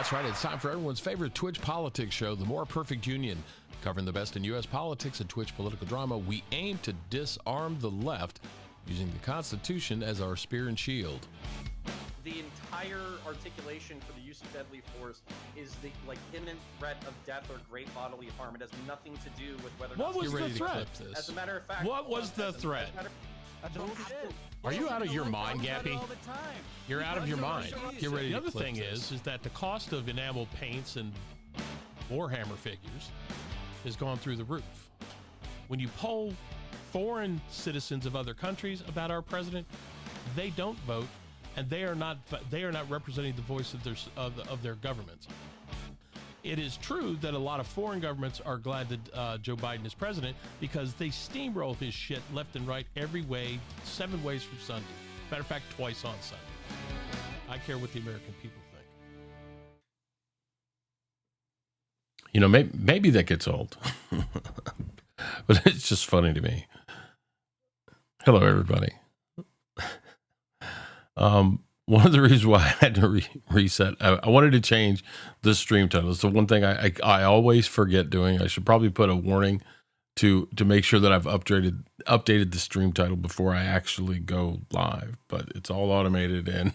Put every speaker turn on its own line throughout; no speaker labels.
That's right. It's time for everyone's favorite Twitch politics show, The More Perfect Union. Covering the best in U.S. politics and Twitch political drama, we aim to disarm the left using the Constitution as our spear and shield.
The entire articulation for the use of deadly force is the imminent threat of death or great bodily harm. It has nothing to do with whether or not
what was the threat?
As a matter of fact,
what was the threat? Are you out of your mind, Gappy? You're out of your mind. Get ready. The other thing is that the cost of enamel paints and Warhammer figures has gone through the roof. When you poll foreign citizens of other countries about our president, they don't vote, and they are not representing the voice of their governments. It is true that a lot of foreign governments are glad that Joe Biden is president because they steamroll his shit left and right every way, 7 ways from Sunday. Matter of fact, twice on Sunday. I care what the American people think. You know, maybe that gets old, but it's just funny to me. Hello, everybody. One of the reasons why I had to reset, I wanted to change the stream title. It's the one thing I always forget doing. I should probably put a warning to make sure that I've updated the stream title before I actually go live. But it's all automated, and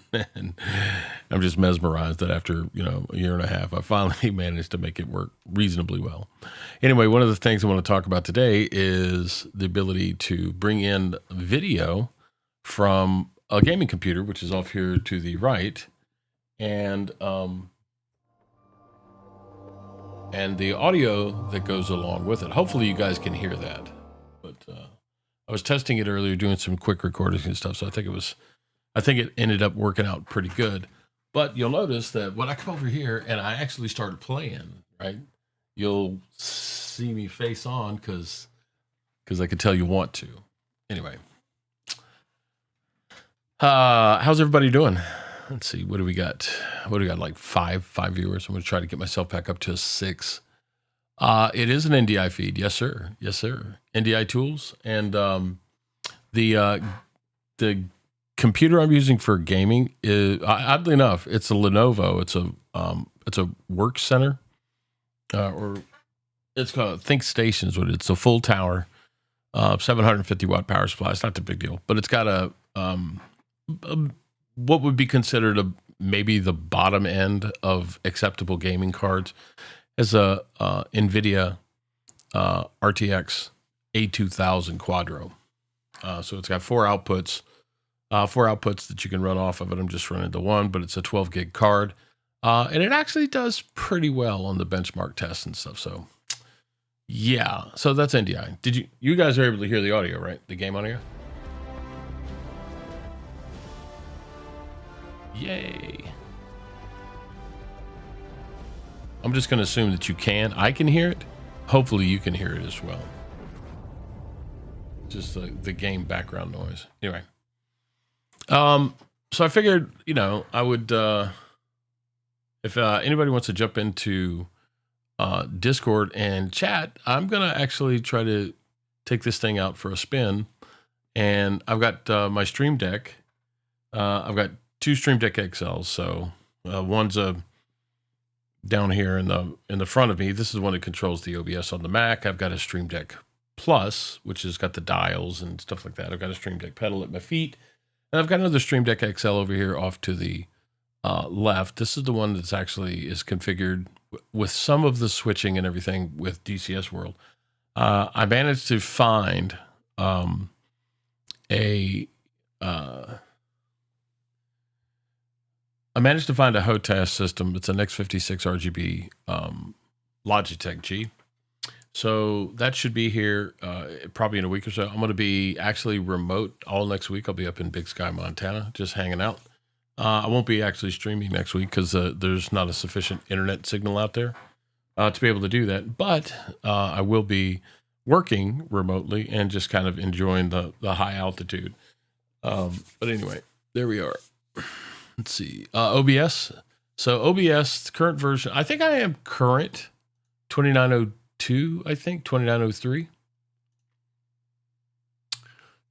I'm just mesmerized that after a year and a half, I finally managed to make it work reasonably well. Anyway, one of the things I want to talk about today is the ability to bring in video from a gaming computer, which is off here to the right, and the audio that goes along with it. Hopefully you guys can hear that. But I was testing it earlier, doing some quick recordings and stuff, so I think it ended up working out pretty good. But you'll notice that when I come over here and I actually start playing, right, you'll see me face on because I could tell you want to. Anyway. How's everybody doing? Let's see. What do we got? Like five viewers. I'm going to try to get myself back up to 6. It is an NDI feed. Yes, sir. Yes, sir. NDI tools. And the computer I'm using for gaming is, oddly enough, it's a Lenovo. It's a work center, or it's called ThinkStation is what it is. It's a full tower, 750 watt power supply. It's not the big deal, but it's got a what would be considered maybe the bottom end of acceptable gaming cards, as a NVIDIA RTX A2000 Quadro. So it's got 4 outputs that you can run off of it. I'm just running the one, but it's a 12 gig card, and it actually does pretty well on the benchmark tests and stuff. So yeah, so that's NDI. Did you guys are able to hear the audio, right? The game audio. Yay. I'm just going to assume that I can hear it. Hopefully you can hear it as well. Just the game background noise. Anyway. So I figured, I would, if anybody wants to jump into Discord and chat, I'm going to actually try to take this thing out for a spin. And I've got my Stream Deck. I've got 2 Stream Deck XLs. So one's down here in the front of me. This is the one that controls the OBS on the Mac. I've got a Stream Deck Plus, which has got the dials and stuff like that. I've got a Stream Deck pedal at my feet, and I've got another Stream Deck XL over here off to the left. This is the one that's actually is configured with some of the switching and everything with DCS World. I managed to find a HOTAS system. It's an X56 RGB Logitech G. So that should be here probably in a week or so. I'm going to be actually remote all next week. I'll be up in Big Sky, Montana, just hanging out. I won't be actually streaming next week because there's not a sufficient internet signal out there to be able to do that. But I will be working remotely and just kind of enjoying the high altitude. But anyway, there we are. Let's see. OBS. So OBS, current version. I think I am current 2902, I think. 2903.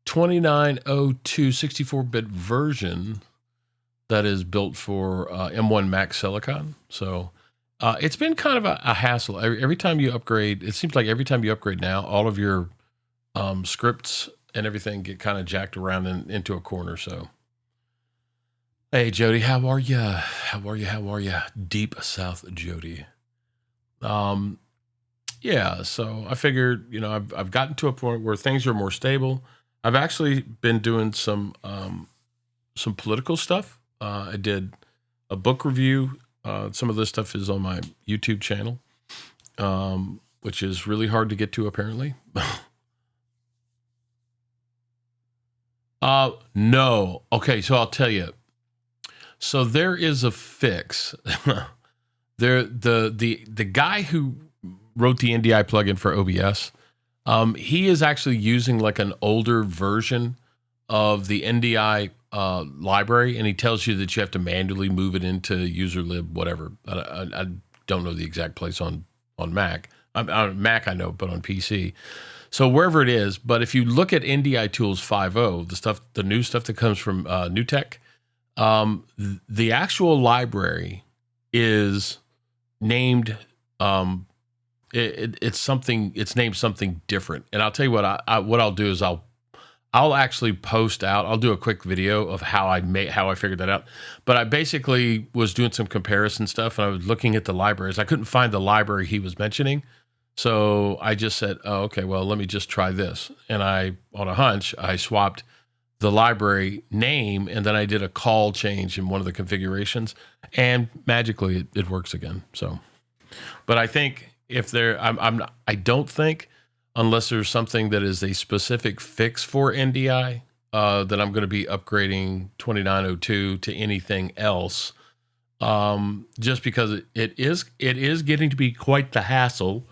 2902 64-bit version that is built for M1 Max Silicon. So it's been kind of a hassle. Every time you upgrade, it seems like every time you upgrade now, all of your scripts and everything get kind of jacked around into a corner. So, hey, Jody, how are you? How are you? How are you? Deep South Jody. Yeah, so I figured, I've gotten to a point where things are more stable. I've actually been doing some political stuff. I did a book review. Some of this stuff is on my YouTube channel, which is really hard to get to apparently. No. Okay, so I'll tell you. So there is a fix. The guy who wrote the NDI plugin for OBS, he is actually using like an older version of the NDI library, and he tells you that you have to manually move it into userlib, whatever. I don't know the exact place on Mac. On Mac I know, but on PC. So wherever it is, but if you look at NDI Tools 5.0, the new stuff that comes from NewTek, the actual library is named it's named something different. And I'll tell you what what I'll do is I'll actually post out. I'll do a quick video of how I figured that out. But I basically was doing some comparison stuff, and I was looking at the libraries. I couldn't find the library he was mentioning. So I just said, oh, okay, well, let me just try this. And on a hunch, I swapped the library name, and then I did a call change in one of the configurations, and magically it works again. So, but I think I don't think, unless there's something that is a specific fix for NDI, that I'm going to be upgrading 2902 to anything else. Just because it is getting to be quite the hassle.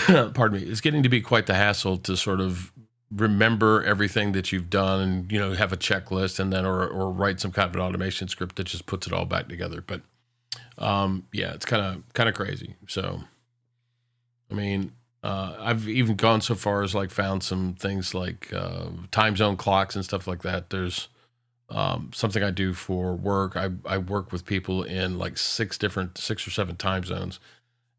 Pardon me. It's getting to be quite the hassle to sort of remember everything that you've done and, have a checklist and then, or write some kind of an automation script that just puts it all back together. But, yeah, it's kind of crazy. So, I mean, I've even gone so far as like found some things like, time zone clocks and stuff like that. There's, something I do for work. I work with people in like 6 or 7 time zones.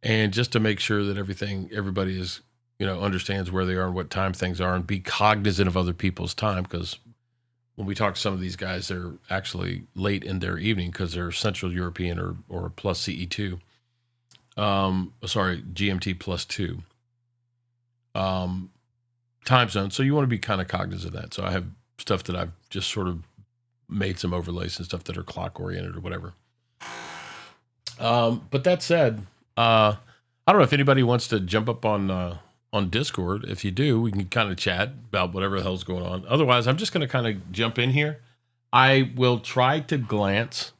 And just to make sure that everybody is, understands where they are and what time things are, and be cognizant of other people's time. Because when we talk to some of these guys, they're actually late in their evening because they're Central European or plus CE2. Sorry, GMT plus 2 time zone. So you want to be kind of cognizant of that. So I have stuff that I've just sort of made some overlays and stuff that are clock oriented or whatever. But that said, I don't know if anybody wants to jump up on Discord. If you do, we can kind of chat about whatever the hell's going on. Otherwise, I'm just going to kind of jump in here. I will try to glance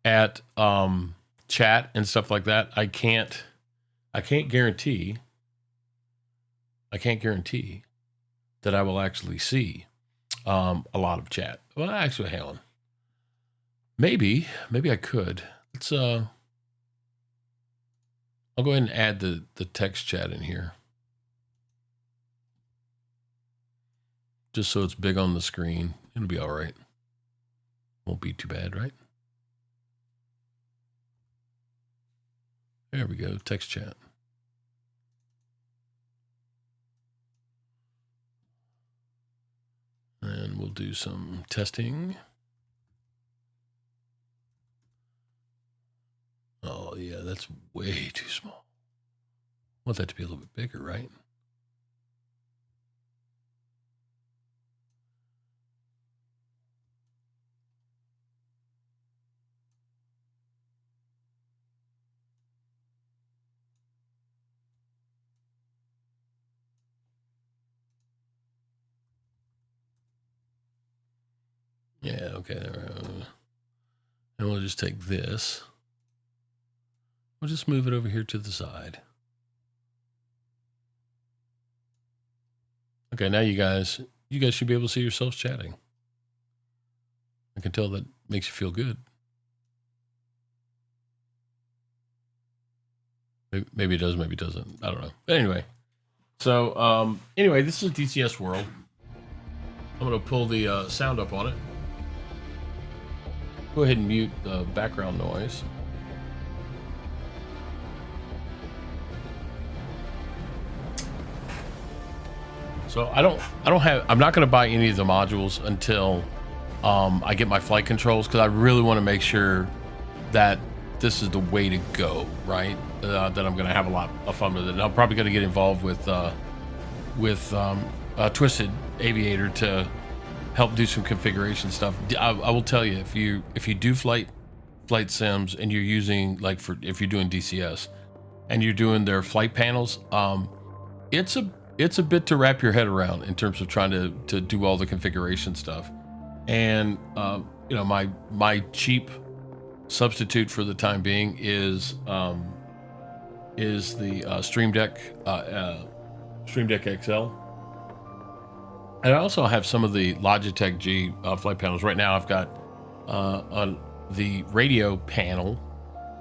at chat and stuff like that. I can't guarantee that I will actually see a lot of chat. Well, actually, hang on. Maybe I could. Let's I'll go ahead and add the text chat in here. Just so it's big on the screen. It'll be all right. Won't be too bad, right? There we go, text chat. And we'll do some testing. Oh, yeah, that's way too small. I want that to be a little bit bigger, right? Yeah, okay. And we'll just take this. We'll just move it over here to the side. Okay, now you guys should be able to see yourselves chatting. I can tell that makes you feel good. Maybe it does, maybe it doesn't. I don't know. But anyway, so anyway, this is DCS World. I'm going to pull the sound up on it. go ahead and mute the background noise. So I'm not going to buy any of the modules until I get my flight controls, because I really want to make sure that this is the way to go, right? That I'm going to have a lot of fun with it. And I'm probably going to get involved with Twisted Aviator to help do some configuration stuff. I will tell you, if you do flight sims and you're using, like, if you're doing DCS and you're doing their flight panels, it's a bit to wrap your head around in terms of trying to do all the configuration stuff. And you know, my cheap substitute for the time being is the Stream Deck XL. And I also have some of the Logitech G flight panels. Right now I've got on the radio panel,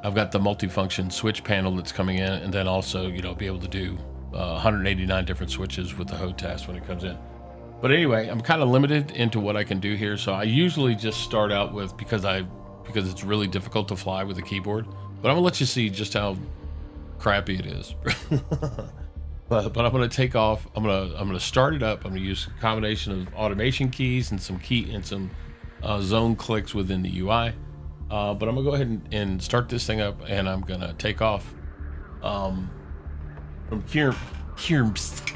I've got the multifunction switch panel that's coming in, and then also, you know, be able to do 189 different switches with the HOTAS when it comes in. But anyway, I'm kind of limited into what I can do here. So I usually just start out with, because it's really difficult to fly with a keyboard, but I'm gonna let you see just how crappy it is. but I'm gonna take off. I'm gonna start it up. I'm gonna use a combination of automation keys and some zone clicks within the UI. But I'm gonna go ahead and start this thing up, and I'm gonna take off from Kirmsk.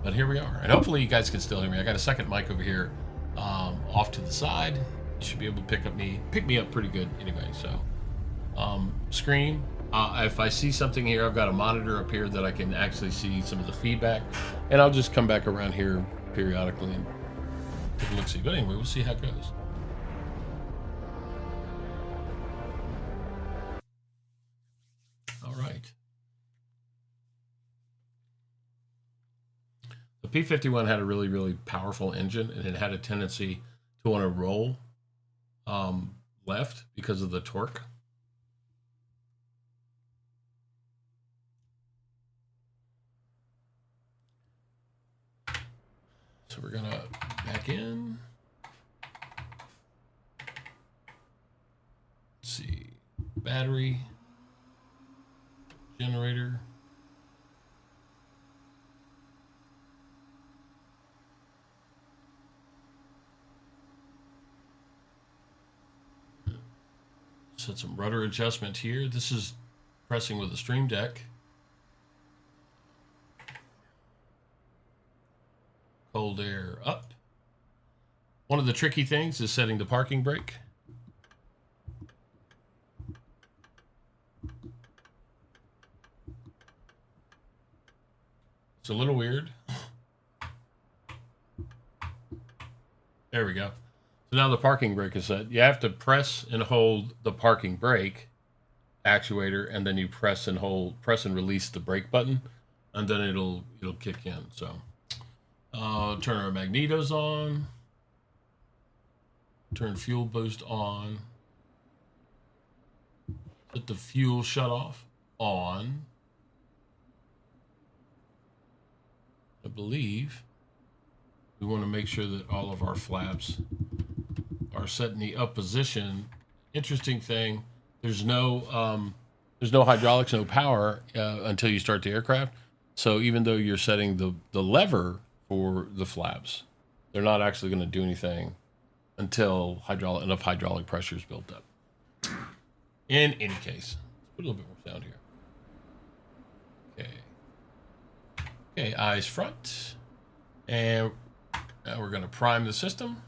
But here we are, and hopefully you guys can still hear me. I got a second mic over here, off to the side. You should be able to pick me up pretty good anyway. So, screen. If I see something here, I've got a monitor up here that I can actually see some of the feedback, and I'll just come back around here periodically and take a look. See, but anyway, we'll see how it goes. All right. The P51 had a really, really powerful engine, and it had a tendency to want to roll left because of the torque. So we're gonna back in. Let's see, battery, generator. Set some rudder adjustment here. This is pressing with the Stream Deck. Cold air up. One of the tricky things is setting the parking brake. It's a little weird. There we go. So now the parking brake is set. You have to press and hold the parking brake actuator, and then you press and release the brake button, and then it'll kick in. So turn our magnetos on, turn fuel boost on, set the fuel shut off on. I believe we want to make sure that all of our flaps are set in the up position. Interesting thing, there's no hydraulics, no power until you start the aircraft. So even though you're setting the lever for the flaps, they're not actually going to do anything until enough hydraulic pressure is built up. In any case, let's put a little bit more sound here. Okay, eyes front, and now we're going to prime the system.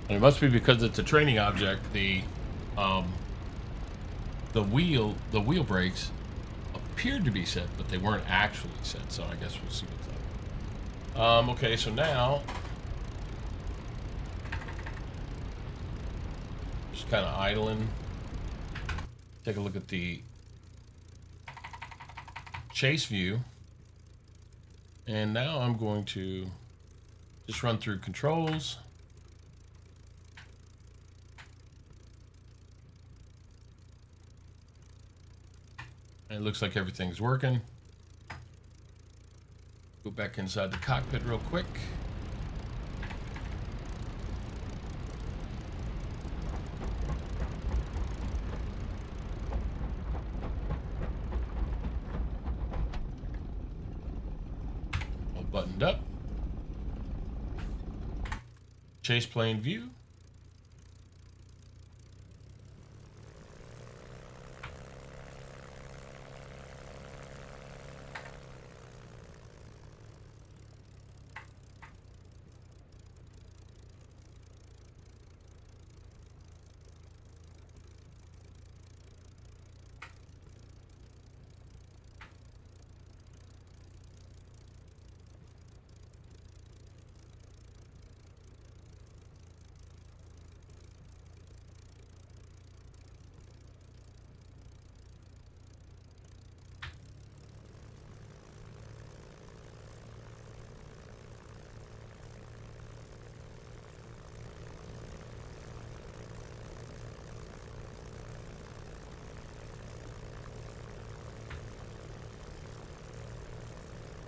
And it must be because it's a training object. The wheel brakes appeared to be set, but they weren't actually set. So I guess we'll see what's up. Okay, so now just kind of idling. Take a look at the chase view. And now I'm going to just run through controls. And it looks like everything's working. Go back inside the cockpit real quick. All buttoned up. Chase plane view.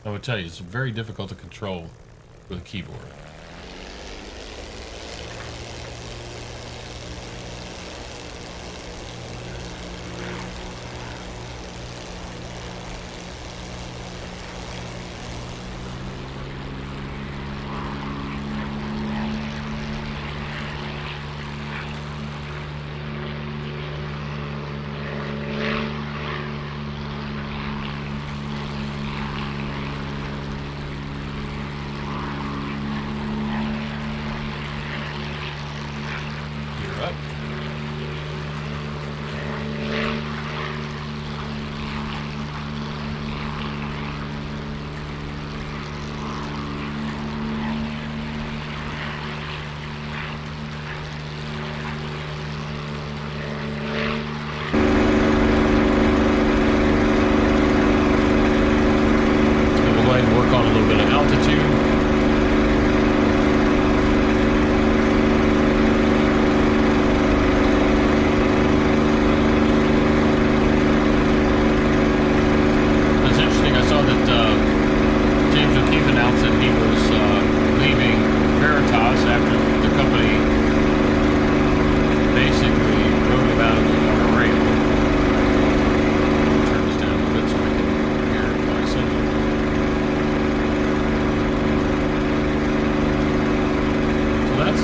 I would tell you, it's very difficult to control with a keyboard. You're up. And we'll go ahead and work on a little bit of altitude.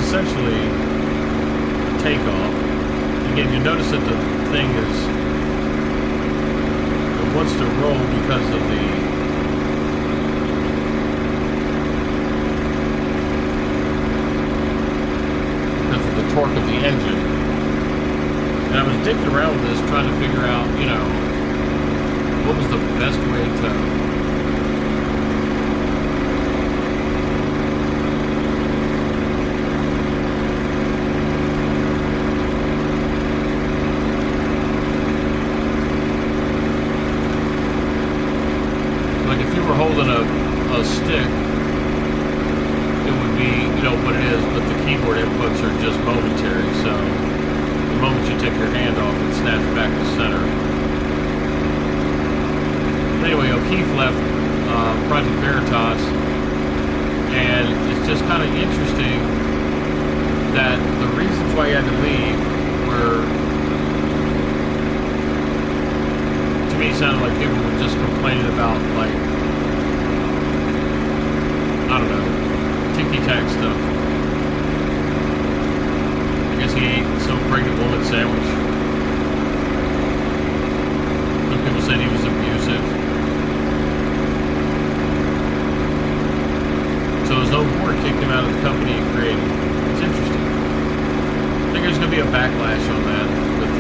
Essentially takeoff. Again, you notice that the thing is, it wants to roll because of the torque of the engine. And I was digging around with this, trying to figure out, you know, what was the best way to holding a stick, it would be, you know, what it is, but the keyboard inputs are just momentary, so the moment you take your hand off, it snaps back to center. Anyway, O'Keefe left Project Veritas, and it's just kind of interesting that the reasons why he had to leave were, to me, it sounded like people were just complaining about, like, I don't know, ticky-tack stuff. I guess he ate some pregnant woman sandwich. Some people said he was abusive. So his own board kicked him out of the company he created. It's interesting. I think there's going to be a backlash on that with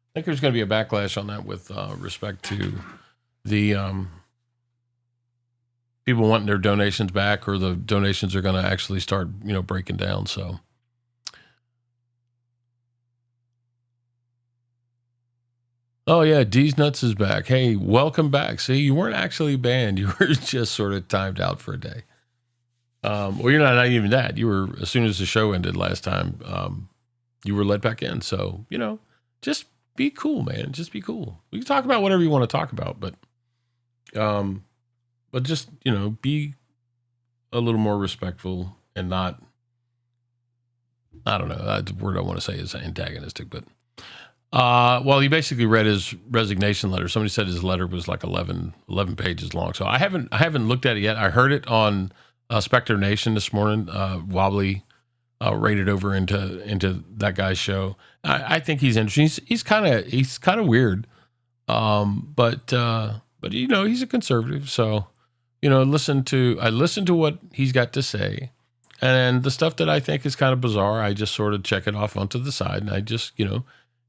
I think there's going to be a backlash on that with respect to the people wanting their donations back, or the donations are going to actually start, you know, breaking down. So Oh yeah, D's Nuts is back. Hey, welcome back. See, you weren't actually banned. You were just sort of timed out for a day. Well, you're not even that. You were, as soon as the show ended last time, you were let back in. So, just be cool, man. Just be cool. We can talk about whatever you want to talk about, but just, be a little more respectful and not, I don't know, the word I want to say is antagonistic, but well, he basically read his resignation letter. Somebody said his letter was like 11 pages long. So I haven't looked at it yet. I heard it on Spectre Nation this morning. Wobbly rated over into that guy's show. I think he's interesting. He's kind of weird. But he's a conservative. So, I listen to what he's got to say. And the stuff that I think is kind of bizarre, I just sort of check it off onto the side, and I just,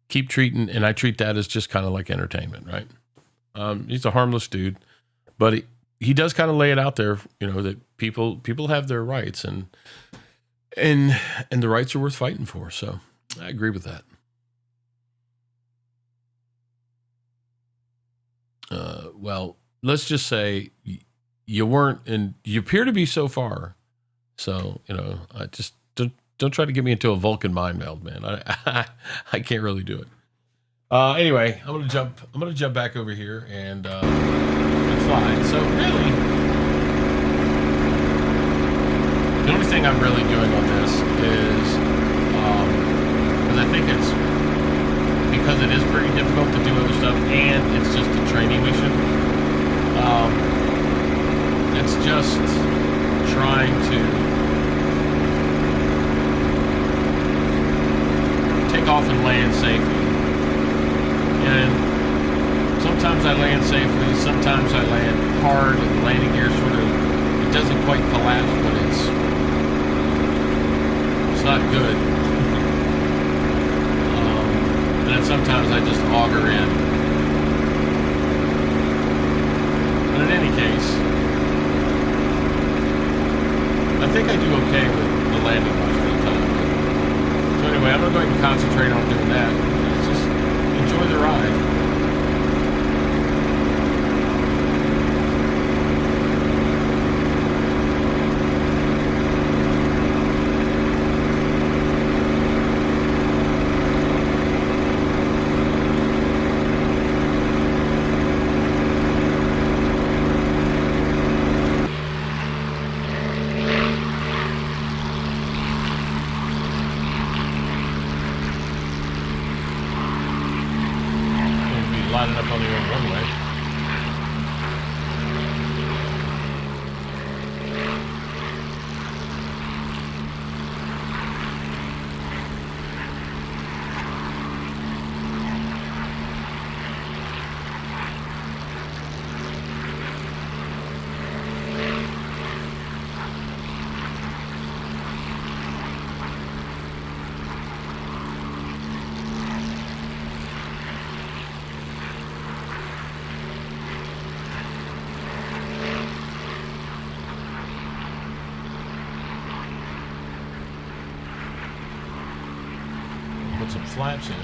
keep treating, and I treat that as just kind of like entertainment, right? He's a harmless dude, but he does kind of lay it out there, that people have their rights, and the rights are worth fighting for. So I agree with that. Well, let's just say you weren't, and you appear to be so far. So, I just don't try to get me into a Vulcan mind meld, man. I can't really do it. Anyway, I'm gonna jump back over here and fly. So really, the only thing I'm really doing on this is, because I think it's because it is pretty difficult to do other stuff, and it's just a training mission. It's just trying to take off and land safely. And sometimes I land safely, sometimes I land hard, and the landing gear sort of, it doesn't quite collapse, but it's not good. And then sometimes I just auger in. But in any case, I think I do okay with the landing most of the time. So anyway, I'm going to go ahead and concentrate on doing that. Let's just enjoy the ride. Lining up on the old runway. Put some flaps in.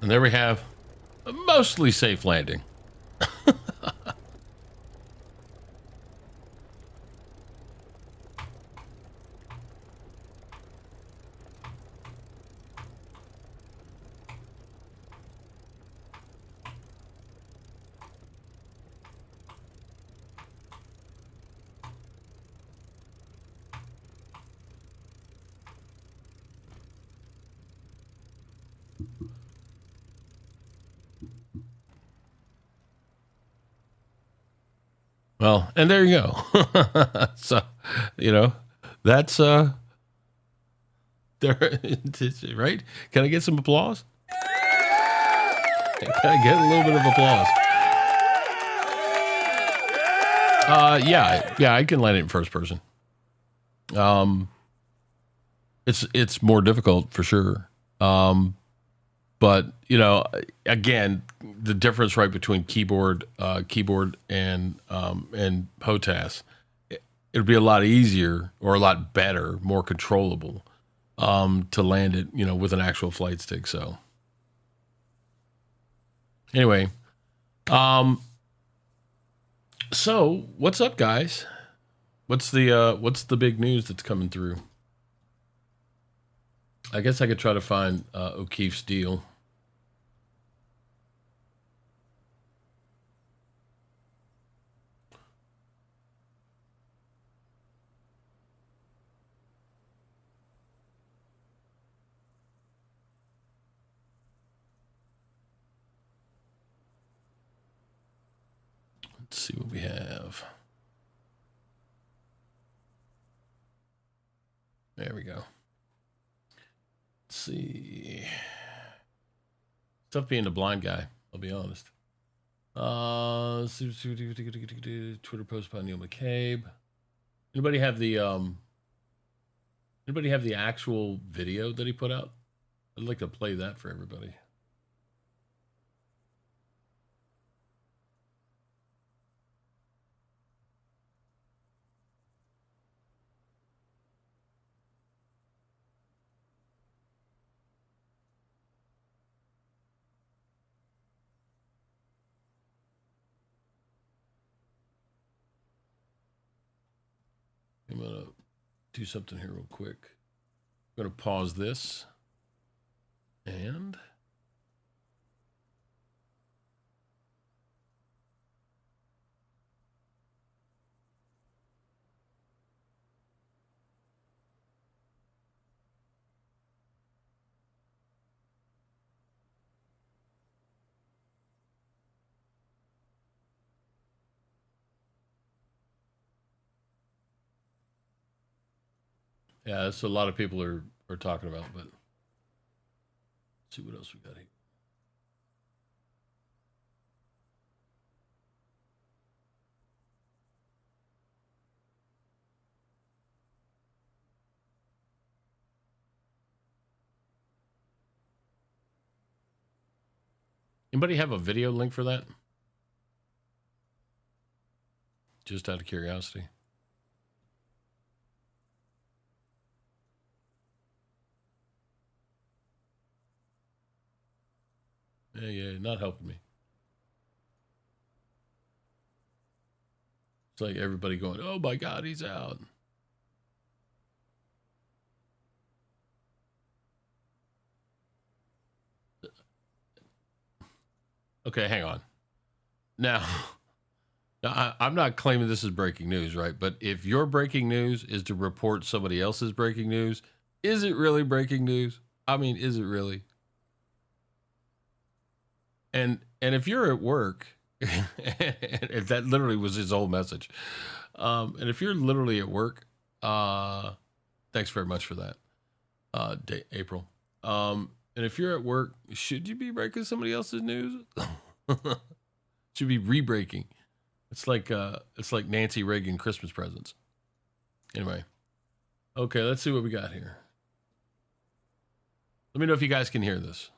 And there we have a mostly safe landing. Well, and there you go. So, that's there, right? Can I get some applause? Can I get a little bit of applause? Yeah, I can land it in first person. It's more difficult for sure. But again, the difference right between keyboard and HOTAS, it'll be a lot easier or a lot better, more controllable to land it, with an actual flight stick. So anyway, so what's up, guys? What's the big news that's coming through? I guess I could try to find O'Keefe's deal. Let's see what we have. There we go. Let's see. Tough being a blind guy, I'll be honest. Twitter post by Neil McCabe. Anybody have the actual video that he put out? I'd like to play that for everybody. I'm gonna do something here real quick. I'm gonna pause this and yeah, that's what a lot of people are talking about, but let's see what else we got here. Anybody have a video link for that? Just out of curiosity. Yeah, not helping me. It's like everybody going, "Oh my God, he's out." Okay, hang on. Now, I'm not claiming this is breaking news, right? But if your breaking news is to report somebody else's breaking news, is it really breaking news? I mean, is it really? And if you're at work, if that literally was his whole message, and if you're literally at work, thanks very much for that, April. And if you're at work, should you be breaking somebody else's news? Should be re-breaking. It's like Nancy Reagan Christmas presents. Anyway, okay, let's see what we got here. Let me know if you guys can hear this.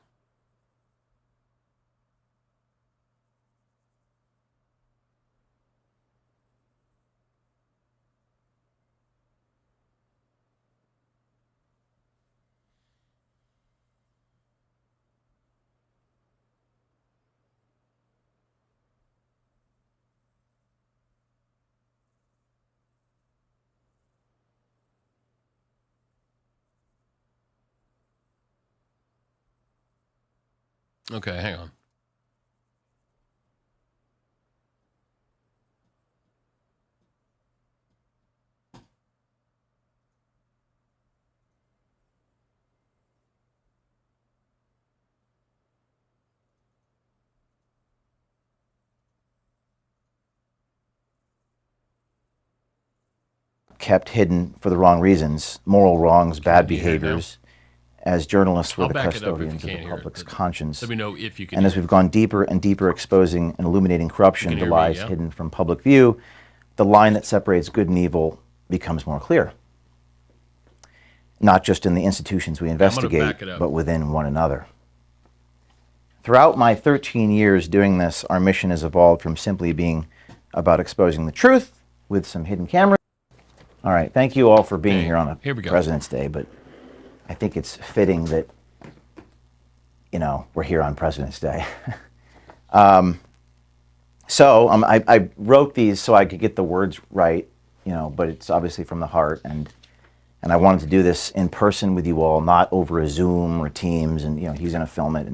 Okay, hang on.
kept hidden for the wrong reasons, moral wrongs, bad
you hear it now?
behaviors, as journalists were
I'll
the
back it up if you
custodians of
can't
the
hear it,
public's
but
conscience.
let me know if you can.
And as we've gone deeper and deeper exposing and illuminating corruption,
You
the
can hear me,
lies
yeah?
hidden from public view, the line that separates good and evil becomes more clear. Not just in the institutions we investigate,
back it up.
but within one another. Throughout my 13 years doing this, our mission has evolved from simply being about exposing the truth with some hidden cameras. All right, thank you all for being
Okay,
here on
here we go.
President's Day, but I think it's fitting that, you know, we're here on President's Day. I wrote these so I could get the words right, you know, but it's obviously from the heart, and I wanted to do this in person with you all, not over a Zoom or Teams, and you know, he's going to film it,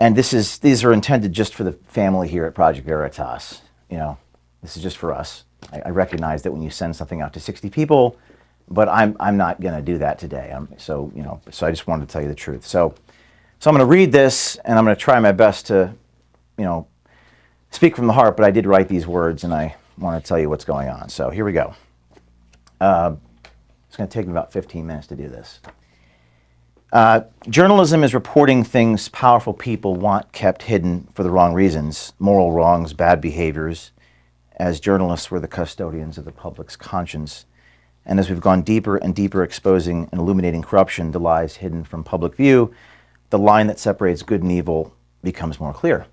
and these are intended just for the family here at Project Veritas. You know, this is just for us. I recognize that when you send something out to 60 people, but I'm not going to do that today. So I just wanted to tell you the truth. So I'm going to read this, and I'm going to try my best to, you know, speak from the heart. But I did write these words, and I want to tell you what's going on. So here we go. It's going to take me about 15 minutes to do this. Journalism is reporting things powerful people want kept hidden for the wrong reasons, moral wrongs, bad behaviors, as journalists were the custodians of the public's conscience. And as we've gone deeper and deeper exposing and illuminating corruption, the lies hidden from public view, the line that separates good and evil becomes more clear.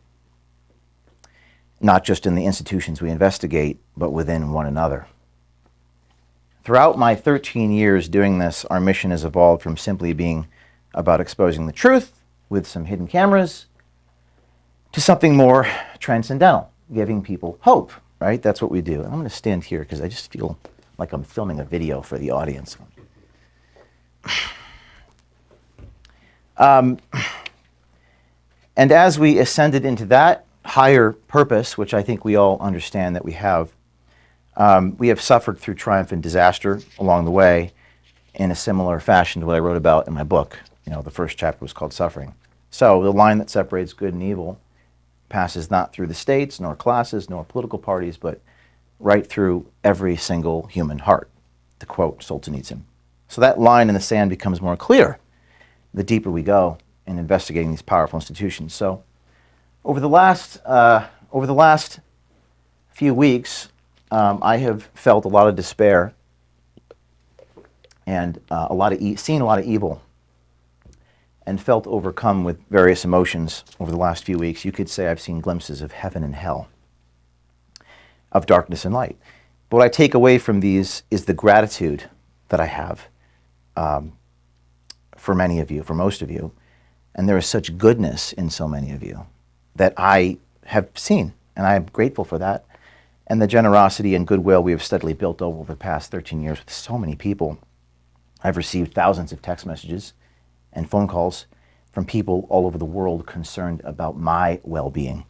Not just in the institutions we investigate, but within one another. Throughout my 13 years doing this, our mission has evolved from simply being about exposing the truth with some hidden cameras to something more transcendental, giving people hope, right? That's what we do. And I'm going to stand here because I just feel like I'm filming a video for the audience. And as we ascended into that higher purpose, which I think we all understand that we have suffered through triumph and disaster along the way in a similar fashion to what I wrote about in my book. You know, the first chapter was called Suffering. So the line that separates good and evil passes not through the states, nor classes, nor political parties, but right through every single human heart, to quote Solzhenitsyn. So that line in the sand becomes more clear the deeper we go in investigating these powerful institutions. So over the last few weeks, I have felt a lot of despair and seen a lot of evil, and felt overcome with various emotions over the last few weeks. You could say I've seen glimpses of heaven and hell, of darkness and light. But what I take away from these is the gratitude that I have for many of you, for most of you. And there is such goodness in so many of you that I have seen, and I am grateful for that. And the generosity and goodwill we have steadily built over the past 13 years with so many people. I've received thousands of text messages and phone calls from people all over the world concerned about my well-being.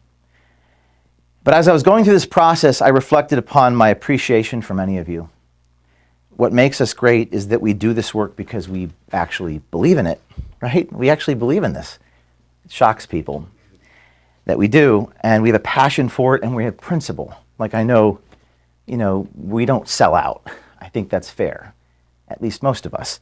But as I was going through this process, I reflected upon my appreciation for many of you. What makes us great is that we do this work because we actually believe in it, right? We actually believe in this. It shocks people that we do, and we have a passion for it, and we have principle. Like I know, you know, we don't sell out. I think that's fair, at least most of us.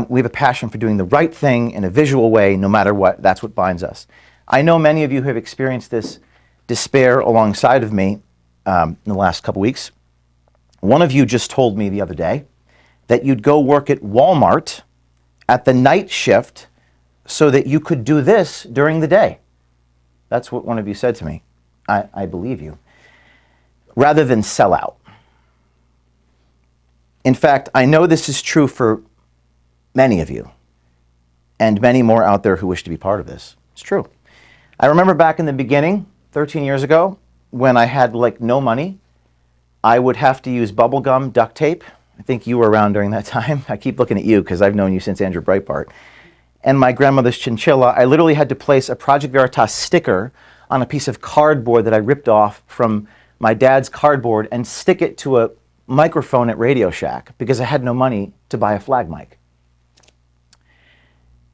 We have a passion for doing the right thing in a visual way, no matter what. That's what binds us. I know many of you have experienced this despair alongside of me in the last couple weeks. One of you just told me the other day that you'd go work at Walmart at the night shift so that you could do this during the day. That's what one of you said to me. I believe you. Rather than sell out. In fact, I know this is true for many of you, and many more out there who wish to be part of this. It's true. I remember back in the beginning, 13 years ago, when I had like no money, I would have to use bubble gum, duct tape. I think you were around during that time. I keep looking at you because I've known you since Andrew Breitbart. And my grandmother's chinchilla, I literally had to place a Project Veritas sticker on a piece of cardboard that I ripped off from my dad's cardboard and stick it to a microphone at Radio Shack because I had no money to buy a flag mic.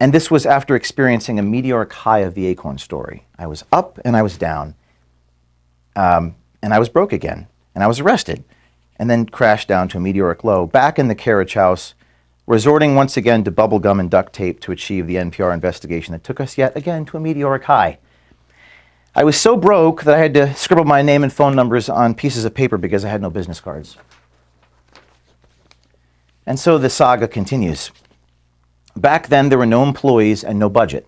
And this was after experiencing a meteoric high of the acorn story. I was up and I was down. And I was broke again. And I was arrested. and then crashed down to a meteoric low, back in the carriage house, resorting once again to bubblegum and duct tape to achieve the NPR investigation that took us yet again to a meteoric high. I was so broke that I had to scribble my name and phone numbers on pieces of paper because I had no business cards. And so the saga continues. Back then, there were no employees and no budget.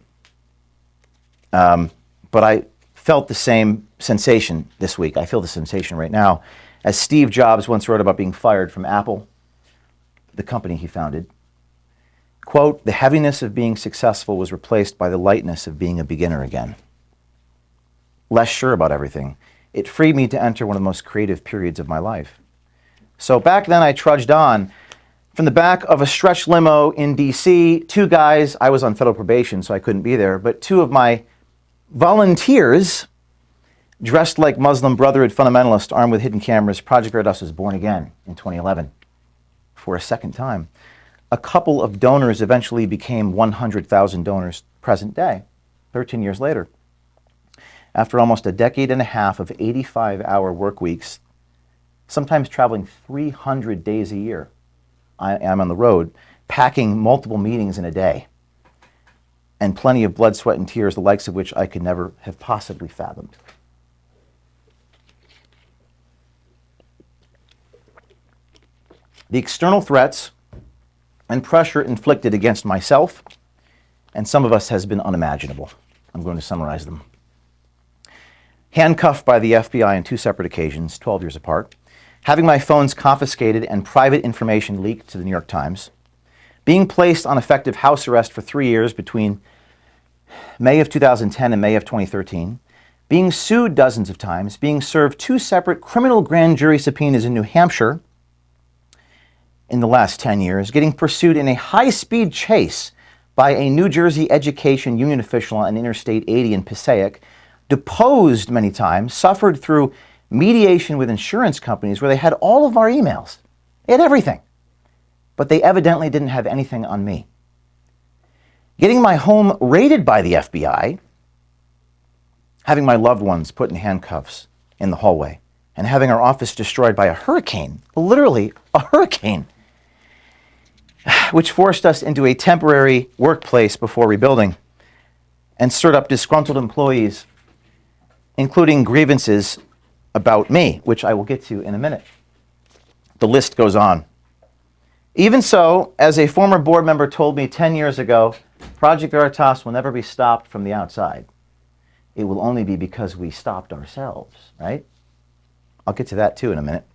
But I felt the same sensation this week. I feel the sensation right now. As Steve Jobs once wrote about being fired from Apple, the company he founded, quote, "The heaviness of being successful was replaced by the lightness of being a beginner again." Less sure about everything. It freed me to enter one of the most creative periods of my life. So back then I trudged on. From the back of a stretch limo in DC, two guys, I was on federal probation so I couldn't be there, but two of my volunteers, dressed like Muslim Brotherhood fundamentalists armed with hidden cameras. Project Veritas was born again in 2011 for a second time. A couple of donors eventually became 100,000 donors present day, 13 years later. After almost a decade and a half of 85-hour work weeks, sometimes traveling 300 days a year, I am on the road, packing multiple meetings in a day, and plenty of blood, sweat, and tears, the likes of which I could never have possibly fathomed. The external threats and pressure inflicted against myself and some of us has been unimaginable. I'm going to summarize them. Handcuffed by the FBI on 2 separate occasions, 12 years apart, having my phones confiscated and private information leaked to the New York Times, being placed on effective house arrest for 3 years between May of 2010 and May of 2013, being sued dozens of times, being served 2 separate criminal grand jury subpoenas in New Hampshire in the last 10 years, getting pursued in a high-speed chase by a New Jersey education union official on Interstate 80 in Passaic, deposed many times, suffered through mediation with insurance companies where they had all of our emails. They had everything. But they evidently didn't have anything on me. Getting my home raided by the FBI, having my loved ones put in handcuffs in the hallway, and having our office destroyed by a hurricane, literally a hurricane, which forced us into a temporary workplace before rebuilding and stirred up disgruntled employees, including grievances about me, which I will get to in a minute. The list goes on. Even so, as a former board member told me 10 years ago, Project Veritas will never be stopped from the outside. It will only be because we stopped ourselves, right? I'll get to that too in a minute.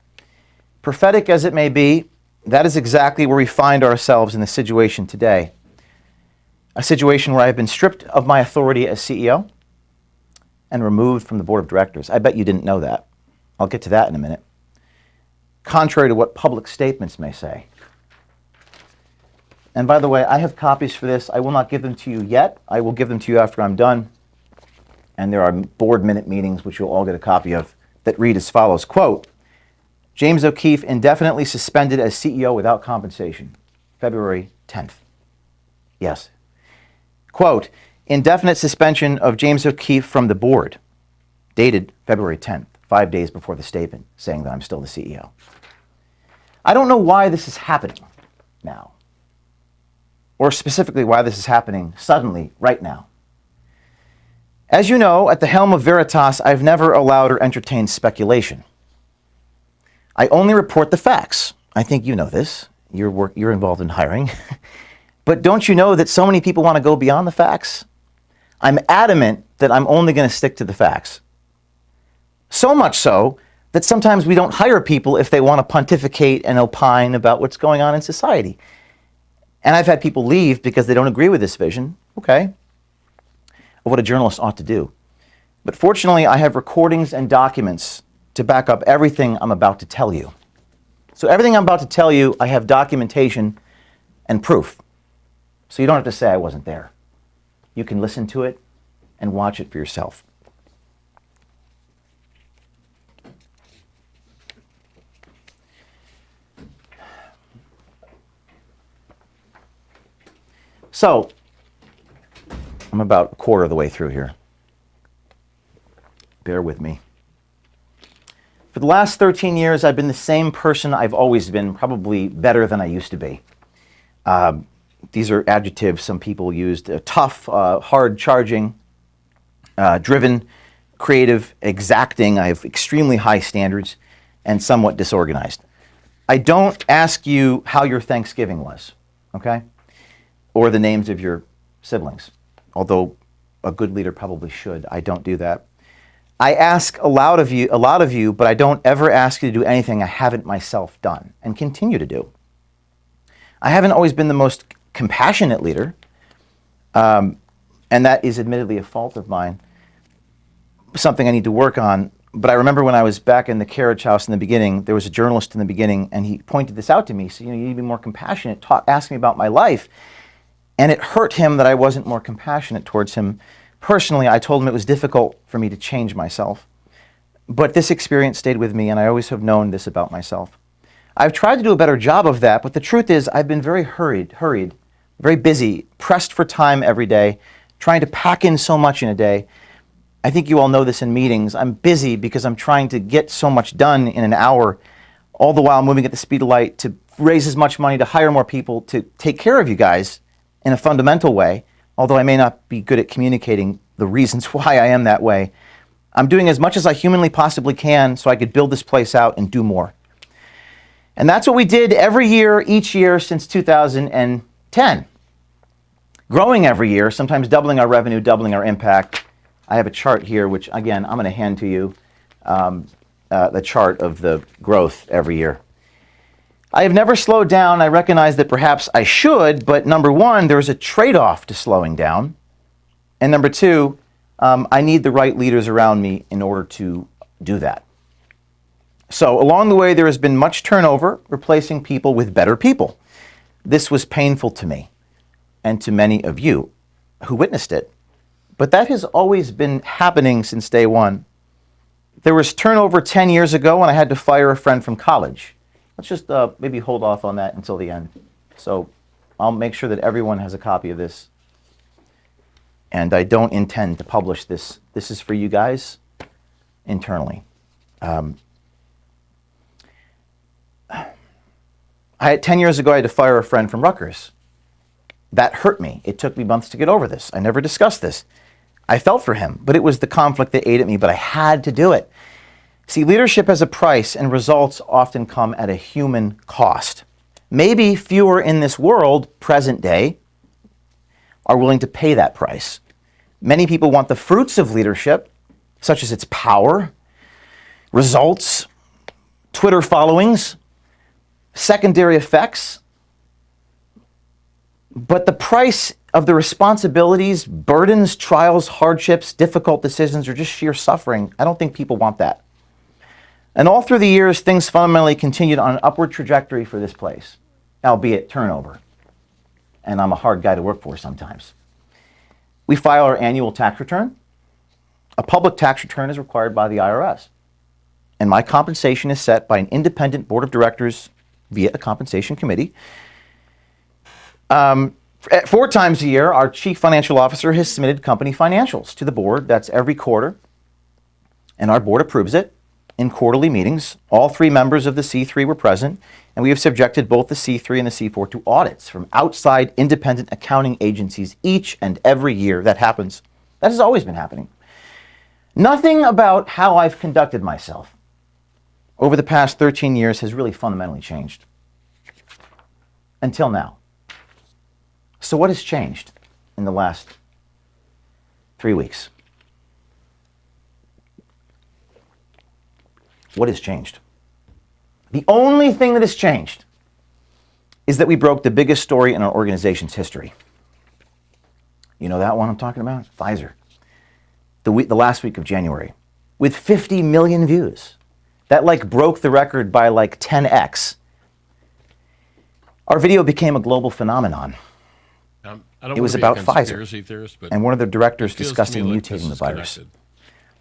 Prophetic as it may be, that is exactly where we find ourselves in the situation today. A situation where I have been stripped of my authority as CEO and removed from the board of directors. I bet you didn't know that. I'll get to that in a minute. Contrary to what public statements may say. And by the way, I have copies for this. I will not give them to you yet. I will give them to you after I'm done. And there are board minute meetings, which you'll all get a copy of, that read as follows. Quote, James O'Keefe indefinitely suspended as CEO without compensation. February 10th. Yes. Quote, indefinite suspension of James O'Keefe from the board. Dated February 10th, 5 days before the statement, saying that I'm still the CEO. I don't know why this is happening now. Or specifically why this is happening suddenly, right now. As you know, at the helm of Veritas, I've never allowed or entertained speculation. I only report the facts. I think you know this. You're involved in hiring. But don't you know that so many people want to go beyond the facts? I'm adamant that I'm only going to stick to the facts. So much so that sometimes we don't hire people if they want to pontificate and opine about what's going on in society. And I've had people leave because they don't agree with this vision, okay, of what a journalist ought to do. But fortunately, I have recordings and documents to back up everything I'm about to tell you. So everything I'm about to tell you, I have documentation and proof. So you don't have to say I wasn't there. You can listen to it and watch it for yourself. So, I'm about a quarter of the way through here. Bear with me. For the last 13 years, I've been the same person I've always been, probably better than I used to be. These are adjectives some people used. Tough, hard charging, driven, creative, exacting. I have extremely high standards and somewhat disorganized. I don't ask you how your Thanksgiving was, okay? Or the names of your siblings, although a good leader probably should. I don't do that. I ask a lot of you, but I don't ever ask you to do anything I haven't myself done and continue to do. I haven't always been the most compassionate leader, and that is admittedly a fault of mine, something I need to work on. But I remember when I was back in the carriage house in the beginning, there was a journalist in the beginning, and he pointed this out to me. So, you need to be more compassionate. Ask me about my life. And it hurt him that I wasn't more compassionate towards him. Personally, I told him it was difficult for me to change myself. But this experience stayed with me, and I always have known this about myself. I've tried to do a better job of that, but the truth is I've been very hurried, very busy, pressed for time every day, trying to pack in so much in a day. I think you all know this in meetings. I'm busy because I'm trying to get so much done in an hour, all the while moving at the speed of light to raise as much money, to hire more people, to take care of you guys in a fundamental way, although I may not be good at communicating the reasons why I am that way. I'm doing as much as I humanly possibly can so I could build this place out and do more. And that's what we did every year, each year since 2010. Growing every year, sometimes doubling our revenue, doubling our impact. I have a chart here, which again, I'm going to hand to you, the chart of the growth every year. I have never slowed down. I recognize that perhaps I should, but number one, there's a trade-off to slowing down. And number two, I need the right leaders around me in order to do that. So along the way, there has been much turnover, replacing people with better people. This was painful to me and to many of you who witnessed it. But that has always been happening since day one. There was turnover 10 years ago when I had to fire a friend from college. Let's just maybe hold off on that until the end. So I'll make sure that everyone has a copy of this. And I don't intend to publish this. This is for you guys internally. I had 10 years ago, I had to fire a friend from Rutgers. That hurt me. It took me months to get over this. I never discussed this. I felt for him, but it was the conflict that ate at me, but I had to do it. See, leadership has a price, and results often come at a human cost. Maybe fewer in this world, present day, are willing to pay that price. Many people want the fruits of leadership, such as its power, results, Twitter followings, secondary effects. But the price of the responsibilities, burdens, trials, hardships, difficult decisions, or just sheer suffering, I don't think people want that. And all through the years, things fundamentally continued on an upward trajectory for this place, albeit turnover. And I'm a hard guy to work for sometimes. We file our annual tax return. A public tax return is required by the IRS. And my compensation is set by an independent board of directors via a compensation committee. 4 times a year, our chief financial officer has submitted company financials to the board. That's every quarter. And our board approves it in quarterly meetings. All 3 members of the C3 were present, and we have subjected both the C3 and the C4 to audits from outside independent accounting agencies each and every year. That happens. That has always been happening. Nothing about how I've conducted myself over the past 13 years has really fundamentally changed. Until now. So what has changed in the last 3 weeks? What has changed? The only thing that has changed is that we broke the biggest story in our organization's history. You know that one I'm talking about? Pfizer. The last week of January, with 50 million views. That broke the record by 10x. Our video became a global phenomenon. It was about Pfizer,
theorist,
and one of the directors discussing mutating the virus.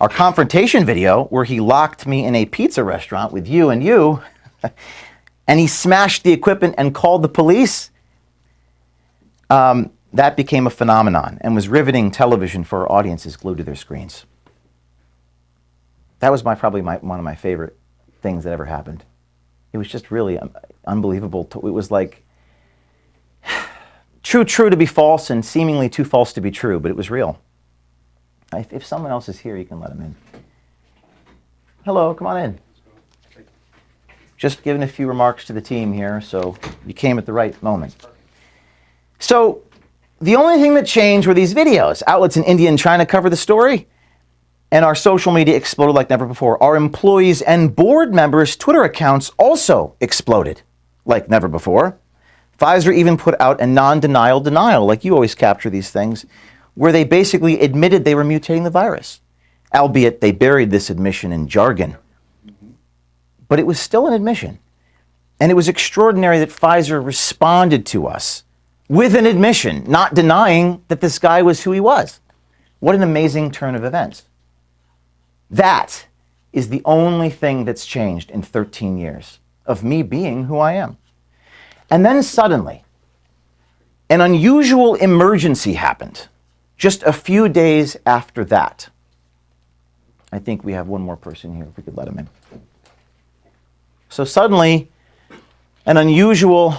Our confrontation video, where he locked me in a pizza restaurant with you, and he smashed the equipment and called the police, that became a phenomenon and was riveting television for our audiences glued to their screens. That was probably one of my favorite things that ever happened. It was just really unbelievable. It was like true to be false and seemingly too false to be true, but it was real. If someone else is here, you can let them in. Hello, come on in. Just giving a few remarks to the team here, so you came at the right moment. So the only thing that changed were these videos. Outlets in India and China cover the story, and our social media exploded like never before. Our employees and board members' Twitter accounts also exploded like never before. Pfizer even put out a non-denial denial, like you always capture these things, where they basically admitted they were mutating the virus, albeit they buried this admission in jargon. But it was still an admission. And it was extraordinary that Pfizer responded to us with an admission, not denying that this guy was who he was. What an amazing turn of events. That is the only thing that's changed in 13 years of me being who I am. And then suddenly, an unusual emergency happened just a few days after that. I think we have one more person here, if we could let him in. So suddenly, an unusual,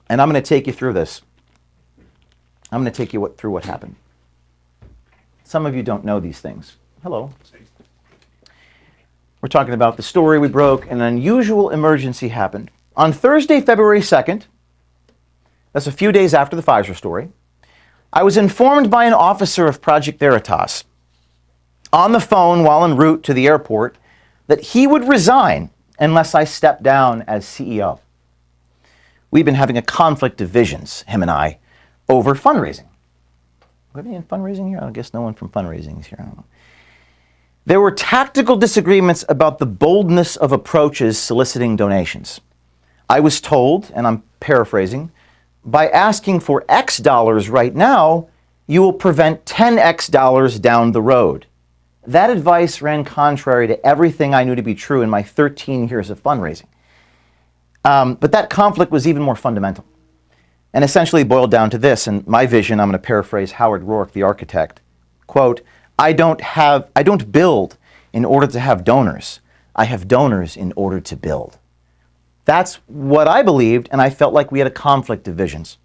and I'm going to take you through this. I'm going to take you through what happened. Some of you don't know these things. Hello. We're talking about the story we broke. An unusual emergency happened. On Thursday, February 2nd, that's a few days after the Pfizer story, I was informed by an officer of Project Veritas on the phone while en route to the airport that he would resign unless I stepped down as CEO. We've been having a conflict of visions, him and I, over fundraising. Are we in fundraising here? I guess no one from fundraising is here. I don't know. There were tactical disagreements about the boldness of approaches soliciting donations. I was told, and I'm paraphrasing, by asking for X dollars right now, you will prevent 10X dollars down the road. That advice ran contrary to everything I knew to be true in my 13 years of fundraising. But that conflict was even more fundamental and essentially boiled down to this. And my vision, I'm going to paraphrase Howard Rourke, the architect, quote, I don't build in order to have donors. I have donors in order to build. That's what I believed, and I felt like we had a conflict of visions.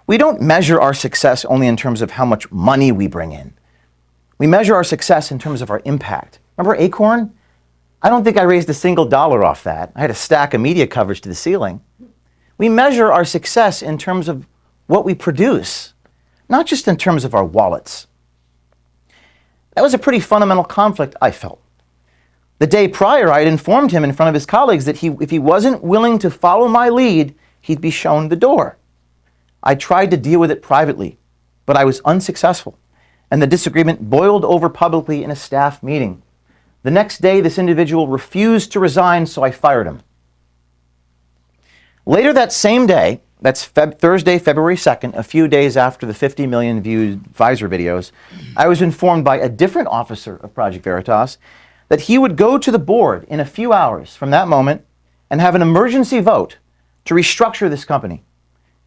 We don't measure our success only in terms of how much money we bring in. We measure our success in terms of our impact. Remember Acorn? I don't think I raised a single dollar off that. I had a stack of media coverage to the ceiling. We measure our success in terms of what we produce, not just in terms of our wallets. That was a pretty fundamental conflict, I felt. The day prior, I had informed him in front of his colleagues that if he wasn't willing to follow my lead, he'd be shown the door. I tried to deal with it privately, but I was unsuccessful, and the disagreement boiled over publicly in a staff meeting. The next day, this individual refused to resign, so I fired him. Later that same day, that's Thursday, February 2nd, a few days after the 50 million viewed Pfizer videos, I was informed by a different officer of Project Veritas that he would go to the board in a few hours from that moment and have an emergency vote to restructure this company.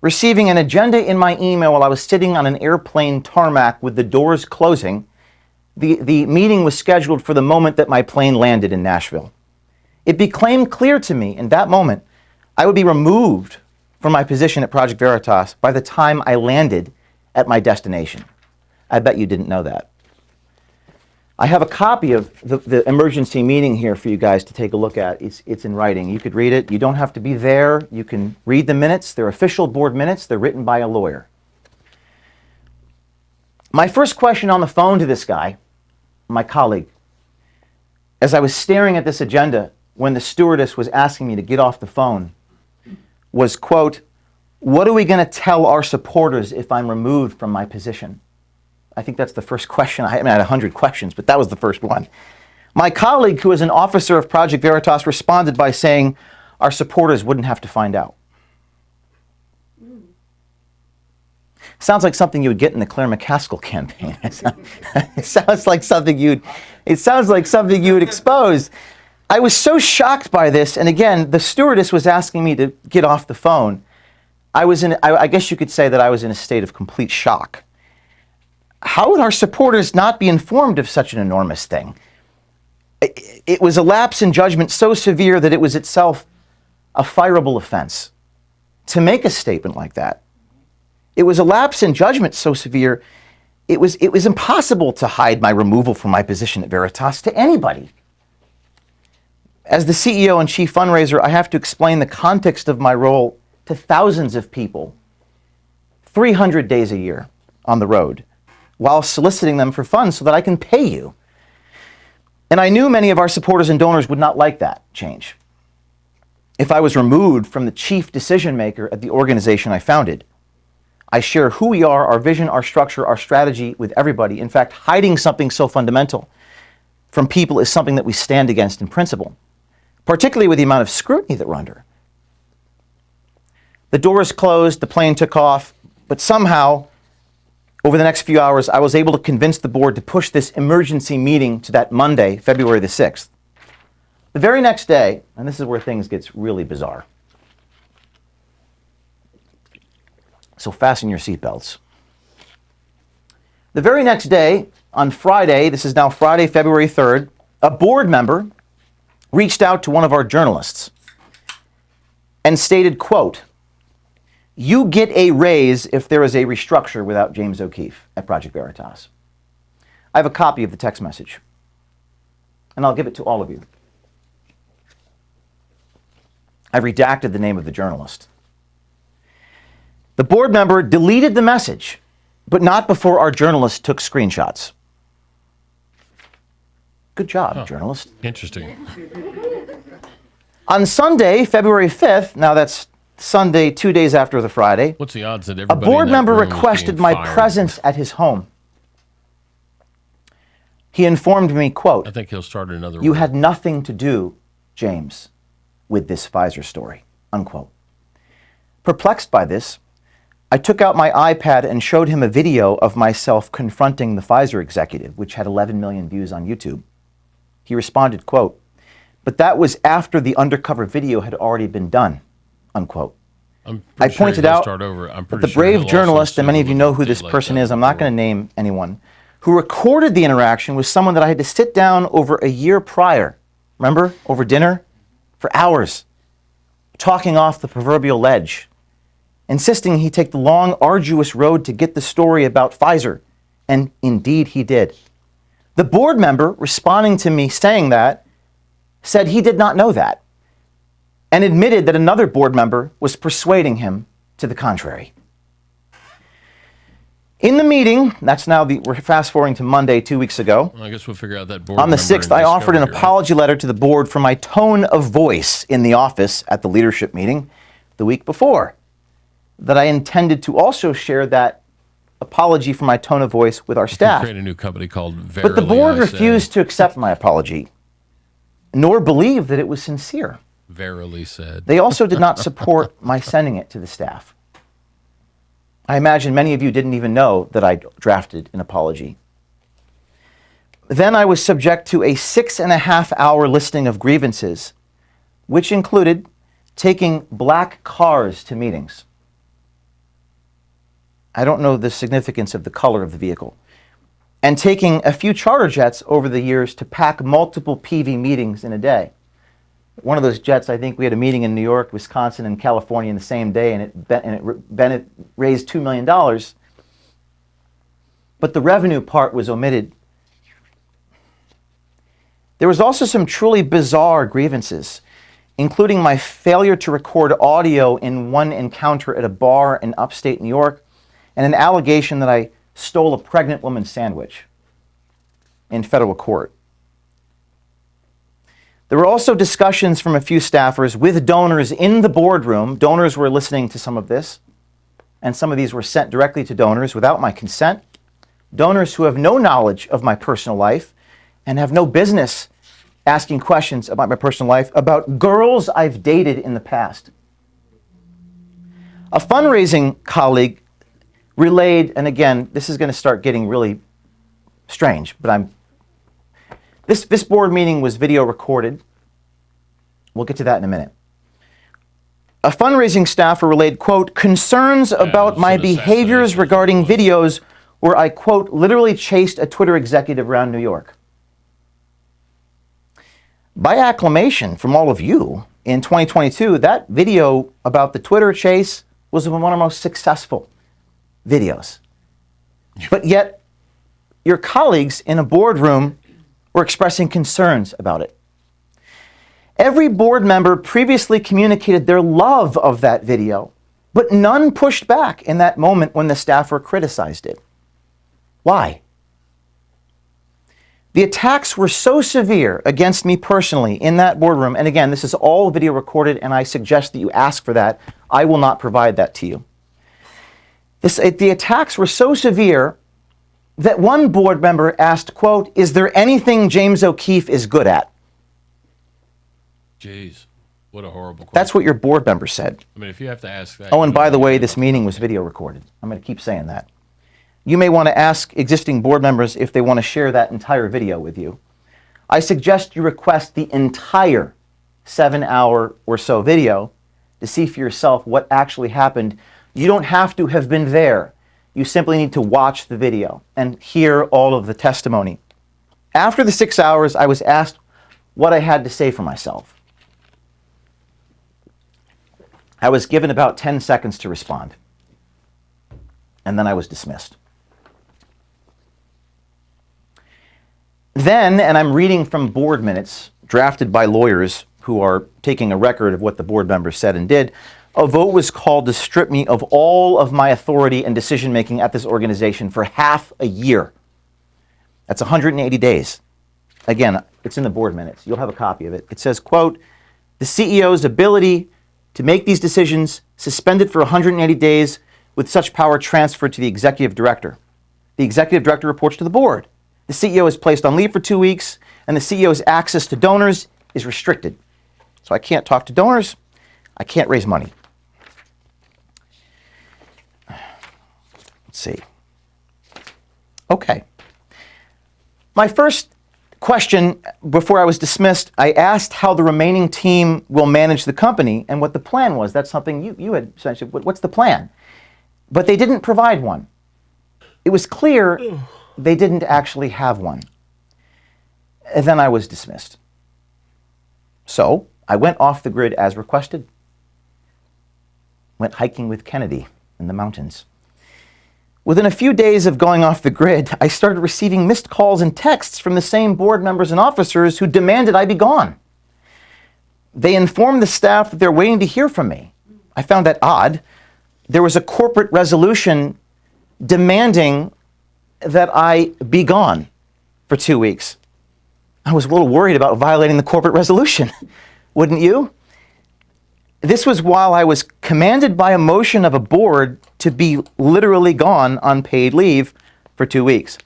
Receiving an agenda in my email while I was sitting on an airplane tarmac with the doors closing, the meeting was scheduled for the moment that my plane landed in Nashville. It became clear to me in that moment I would be removed from my position at Project Veritas by the time I landed at my destination. I bet you didn't know that. I have a copy of the emergency meeting here for you guys to take a look at. It's in writing. You could read it. You don't have to be there. You can read the minutes. They're official board minutes. They're written by a lawyer. My first question on the phone to this guy, my colleague, as I was staring at this agenda when the stewardess was asking me to get off the phone, was, quote, what are we going to tell our supporters if I'm removed from my position? I think that's the first question. I had 100 questions, but that was the first one. My colleague, who is an officer of Project Veritas, responded by saying, our supporters wouldn't have to find out. Sounds like something you would get in the Claire McCaskill campaign. It sounds like something you'd expose. I was so shocked by this, and again, the stewardess was asking me to get off the phone. I guess you could say that I was in a state of complete shock. How would our supporters not be informed of such an enormous thing? It was a lapse in judgment so severe that it was itself a fireable offense to make a statement like that. It was a lapse in judgment so severe, it was impossible to hide my removal from my position at Veritas to anybody. As the CEO and chief fundraiser, I have to explain the context of my role to thousands of people, 300 days a year on the road, while soliciting them for funds so that I can pay you. And I knew many of our supporters and donors would not like that change if I was removed from the chief decision maker at the organization I founded. I share who we are, our vision, our structure, our strategy with everybody. In fact, hiding something so fundamental from people is something that we stand against in principle, particularly with the amount of scrutiny that we're under. The doors closed, the plane took off, but somehow, over the next few hours, I was able to convince the board to push this emergency meeting to that Monday, February the 6th. The very next day, and this is where things gets really bizarre, so fasten your seatbelts. The very next day, on Friday, this is now Friday, February 3rd, a board member reached out to one of our journalists and stated, quote, "You get a raise if there is a restructure without James O'Keefe at Project Veritas." I have a copy of the text message, and I'll give it to all of you. I've redacted the name of the journalist. The board member deleted the message, but not before our journalist took screenshots. Good job, journalist.
Interesting.
On Sunday, February 5th, now that's Sunday, 2 days after the Friday,
What's the odds that
a
everybody
board
in that
member
room is
requested
being
my
fired?
presence at his home. He informed me, quote,
I think he'll start another
"You
one.
had nothing to do, James, with this Pfizer story," unquote. Perplexed by this, I took out my iPad and showed him a video of myself confronting the Pfizer executive, which had 11 million views on YouTube. He responded, quote, "But that was after the undercover video had already been done," unquote. I pointed out that the brave journalist, and many of you know who this person is, I'm not going to name anyone, who recorded the interaction was someone that I had to sit down over a year prior, remember, over dinner, for hours, talking off the proverbial ledge, insisting he take the long, arduous road to get the story about Pfizer. And indeed he did. The board member, responding to me saying that, said he did not know that, and admitted that another board member was persuading him to the contrary. In the meeting, that's now we're fast forwarding to Monday, 2 weeks ago.
Well, I guess we'll figure out that board
On the
member
6th,
and
I offered an
discovery, right?
apology letter to the board for my tone of voice in the office at the leadership meeting the week before, that I intended to also share that apology for my tone of voice with our staff.
Create a new company called Verily,
But the board
I
refused
Say.
to accept my apology, nor believe that it was sincere.
Verily said.
They also did not support my sending it to the staff. I imagine many of you didn't even know that I drafted an apology. Then I was subject to a 6.5-hour listing of grievances, which included taking black cars to meetings. I don't know the significance of the color of the vehicle. And taking a few charter jets over the years to pack multiple PV meetings in a day. One of those jets, I think we had a meeting in New York, Wisconsin, and California in the same day, and it raised $2 million. But the revenue part was omitted. There was also some truly bizarre grievances, including my failure to record audio in one encounter at a bar in upstate New York, and an allegation that I stole a pregnant woman's sandwich in federal court. There were also discussions from a few staffers with donors in the boardroom. Donors were listening to some of this, and some of these were sent directly to donors without my consent. Donors who have no knowledge of my personal life and have no business asking questions about my personal life, about girls I've dated in the past. A fundraising colleague relayed, and again, this is going to start getting really strange, but this board meeting was video recorded. We'll get to that in a minute. A fundraising staffer relayed, quote, concerns about my behaviors regarding videos where I, quote, literally chased a Twitter executive around New York. by acclamation from all of you in 2022, that video about the Twitter chase was one of our most successful videos. But yet, your colleagues in a boardroom were expressing concerns about it. Every board member previously communicated their love of that video, but none pushed back in that moment when the staffer criticized it. Why? The attacks were so severe against me personally in that boardroom, and again, this is all video recorded, and I suggest that you ask for that. I will not provide that to you. The attacks were so severe that one board member asked, quote, "Is there anything James O'Keefe is good at?"
Jeez, what a horrible question.
That's what your board member said.
I mean, if you have to ask that.
Oh, and by the way, this meeting was video recorded. I'm going to keep saying that. You may want to ask existing board members if they want to share that entire video with you. I suggest you request the entire 7-hour or so video to see for yourself what actually happened. You don't have to have been there. You simply need to watch the video and hear all of the testimony. After the 6 hours, I was asked what I had to say for myself. I was given about 10 seconds to respond, and then I was dismissed. Then, and I'm reading from board minutes drafted by lawyers who are taking a record of what the board members said and did, a vote was called to strip me of all of my authority and decision-making at this organization for half a year. That's 180 days. Again, it's in the board minutes. You'll have a copy of it. It says, quote, "The CEO's ability to make these decisions suspended for 180 days with such power transferred to the executive director. The executive director reports to the board. The CEO is placed on leave for 2 weeks, and the CEO's access to donors is restricted. So I can't talk to donors. I can't raise money." Let's see. Okay. My first question before I was dismissed, I asked how the remaining team will manage the company and what the plan was. That's something you had essentially, what's the plan? But they didn't provide one. It was clear they didn't actually have one. And then I was dismissed. So I went off the grid as requested. Went hiking with Kennedy in the mountains. Within a few days of going off the grid, I started receiving missed calls and texts from the same board members and officers who demanded I be gone. They informed the staff that they're waiting to hear from me. I found that odd. There was a corporate resolution demanding that I be gone for 2 weeks. I was a little worried about violating the corporate resolution, wouldn't you? This was while I was commanded by a motion of a board to be literally gone on paid leave for 2 weeks.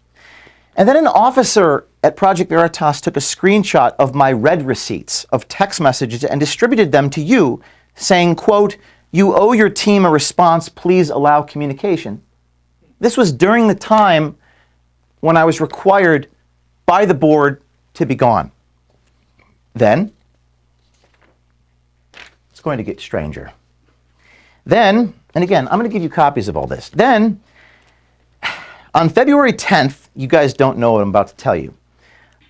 And then an officer at Project Veritas took a screenshot of my read receipts of text messages and distributed them to you, saying, quote, "You owe your team a response, please allow communication." This was during the time when I was required by the board to be gone. Then, it's going to get stranger. Then, and again, I'm going to give you copies of all this. Then, on February 10th, you guys don't know what I'm about to tell you,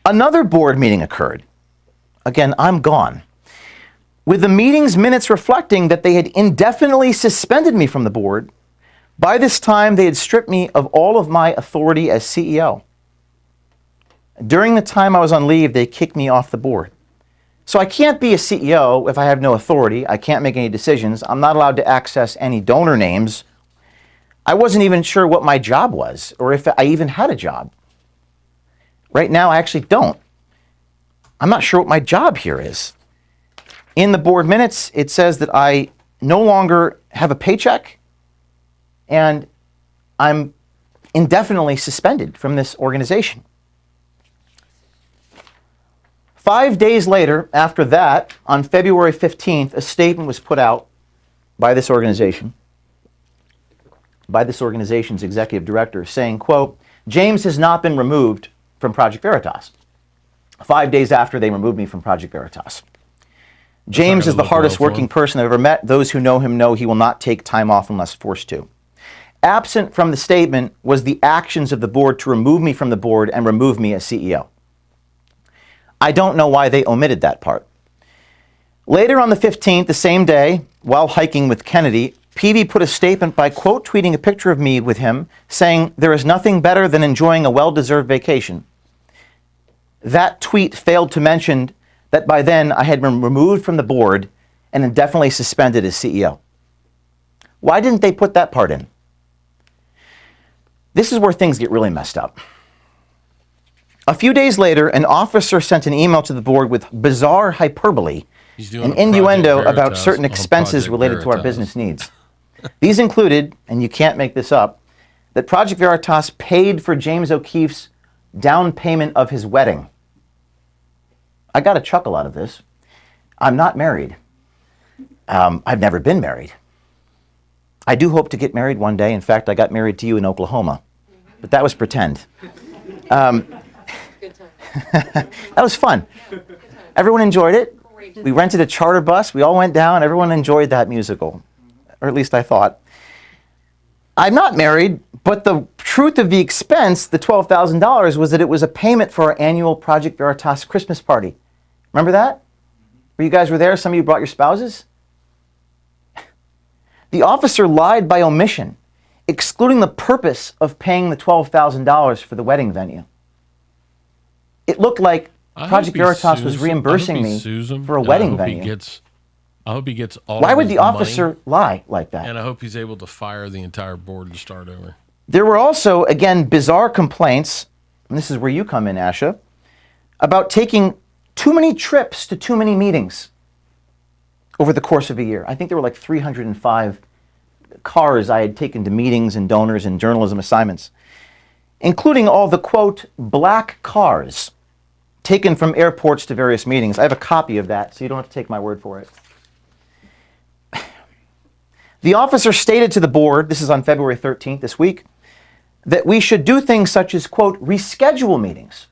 another board meeting occurred. Again, I'm gone. With the meeting's minutes reflecting that they had indefinitely suspended me from the board. By this time, they had stripped me of all of my authority as CEO. During the time I was on leave, they kicked me off the board. So I can't be a CEO if I have no authority. I can't make any decisions. I'm not allowed to access any donor names. I wasn't even sure what my job was or if I even had a job. Right now, I actually don't. I'm not sure what my job here is. In the board minutes, it says that I no longer have a paycheck and I'm indefinitely suspended from this organization. 5 days later, after that, on February 15th, a statement was put out by this organization, by this organization's executive director, saying, quote, "James has not been removed from Project Veritas." 5 days after they removed me from Project Veritas. "James is the hardest working person I've ever met. Those who know him know he will not take time off unless forced to." Absent from the statement was the actions of the board to remove me from the board and remove me as CEO. I don't know why they omitted that part. Later on the 15th, the same day, while hiking with Kennedy, Peavy put a statement by quote tweeting a picture of me with him, saying, "There is nothing better than enjoying a well-deserved vacation." That tweet failed to mention that by then I had been removed from the board and indefinitely suspended as CEO. Why didn't they put that part in? This is where things get really messed up. A few days later, an officer sent an email to the board with bizarre hyperbole and innuendo about certain expenses related to our business needs. These included, and you can't make this up, that Project Veritas paid for James O'Keefe's down payment of his wedding. I got a chuckle out of this. I'm not married. I've never been married. I do hope to get married one day. In fact, I got married to you in Oklahoma, but that was pretend.
Good time.
That was fun. Everyone enjoyed it. We rented a charter bus. We all went down. Everyone enjoyed that musical, or at least I thought. I'm not married, but the truth of the expense, the $12,000, was that it was a payment for our annual Project Veritas Christmas party. Remember that? Where you guys were there? Some of you brought your spouses? The officer lied by omission, excluding the purpose of paying the $12,000 for the wedding venue. It looked like Project Veritas was reimbursing me for a wedding venue.
I hope he gets all.
Why would the officer lie like that?
And I hope he's able to fire the entire board and start over.
There were also, again, bizarre complaints, and this is where you come in, Asha, about taking too many trips to too many meetings over the course of a year. I think there were like 305 cars I had taken to meetings and donors and journalism assignments, including all the, quote, black cars taken from airports to various meetings. I have a copy of that, so you don't have to take my word for it. The officer stated to the board, this is on February 13th, this week, that we should do things such as, quote, reschedule meetings.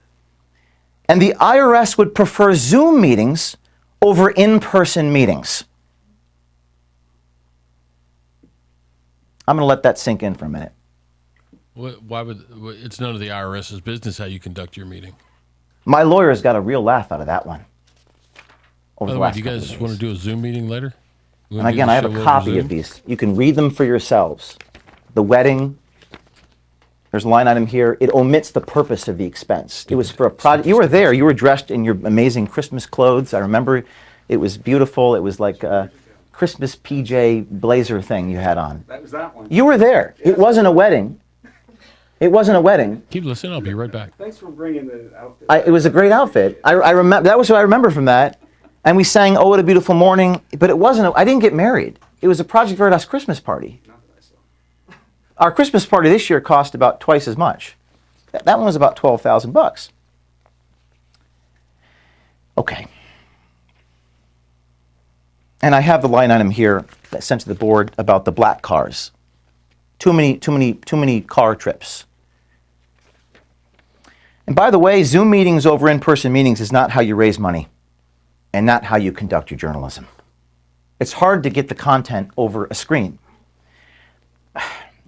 And the IRS would prefer Zoom meetings over in-person meetings. I'm going to let that sink in for a minute.
Why would it's none of the IRS's business how you conduct your meeting?
My lawyers got a real laugh out of that one.
By the way, do you guys want to do a Zoom meeting later?
And again, I have a copy of these. You can read them for yourselves. The wedding, there's a line item here. It omits the purpose of the expense. It was for a project. You were there. You were dressed in your amazing Christmas clothes. I remember it was beautiful. It was like a Christmas PJ blazer thing you had on.
That was that one.
You were there. It wasn't a wedding. It wasn't a wedding.
Keep listening. I'll be right back.
Thanks for bringing the outfit.
It was a great outfit. I remember that was what I remember from that. And we sang "Oh, What a Beautiful Morning," but it wasn't. I didn't get married. It was a Project Veritas Christmas party.
Not that I saw.
Our Christmas party this year cost about twice as much. That one was about $12,000. Okay. And I have the line item here that sent to the board about the black cars. Too many car trips. And by the way, Zoom meetings over in-person meetings is not how you raise money and not how you conduct your journalism. It's hard to get the content over a screen.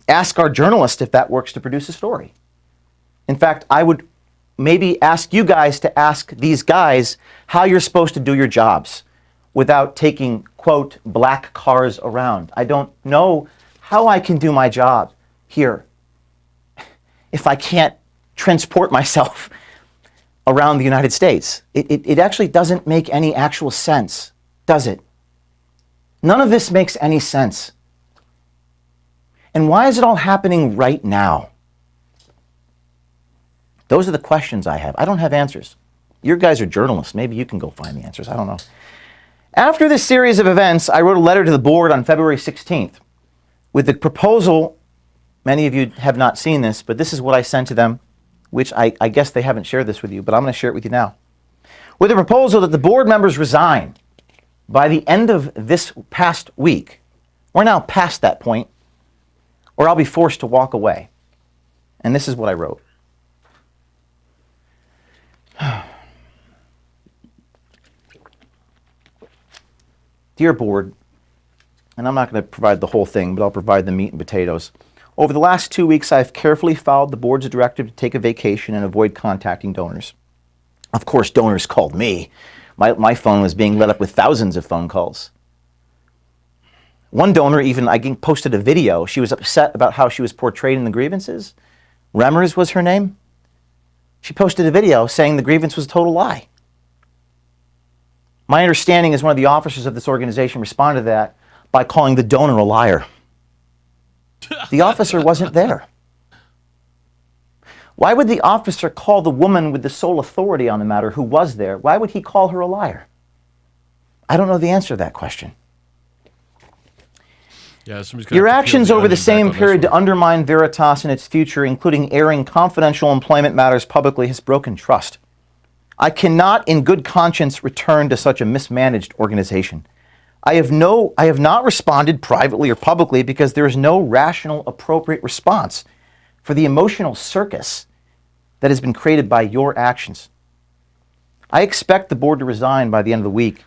Ask our journalist if that works to produce a story. In fact, I would maybe ask you guys to ask these guys how you're supposed to do your jobs without taking, quote, black cars around. I don't know how I can do my job here if I can't transport myself around the United States. It actually doesn't make any actual sense, does it? None of this makes any sense. And why is it all happening right now? Those are the questions I have. I don't have answers. You guys are journalists. Maybe you can go find the answers. I don't know. After this series of events, I wrote a letter to the board on February 16th with the proposal. Many of you have not seen this, but this is what I sent to them, which I guess they haven't shared this with you, but I'm going to share it with you now. With a proposal that the board members resign by the end of this past week. We're now past that point, or I'll be forced to walk away. And this is what I wrote. Dear board, and I'm not going to provide the whole thing, but I'll provide the meat and potatoes. Over the last 2 weeks, I've carefully followed the board's directive to take a vacation and avoid contacting donors. Of course, donors called me. My phone was being lit up with thousands of phone calls. One donor even, I think, posted a video. She was upset about how she was portrayed in the grievances. Remmers was her name. She posted a video saying the grievance was a total lie. My understanding is one of the officers of this organization responded to that by calling the donor a liar. The officer wasn't there. Why would the officer call the woman with the sole authority on the matter who was there? Why would he call her a liar? I don't know the answer to that question.
Yeah,
your actions over the same period to undermine Veritas and its future, including airing confidential employment matters publicly, has broken trust. I cannot in good conscience return to such a mismanaged organization. I have not responded privately or publicly because there is no rational, appropriate response for the emotional circus that has been created by your actions. I expect the board to resign by the end of the week.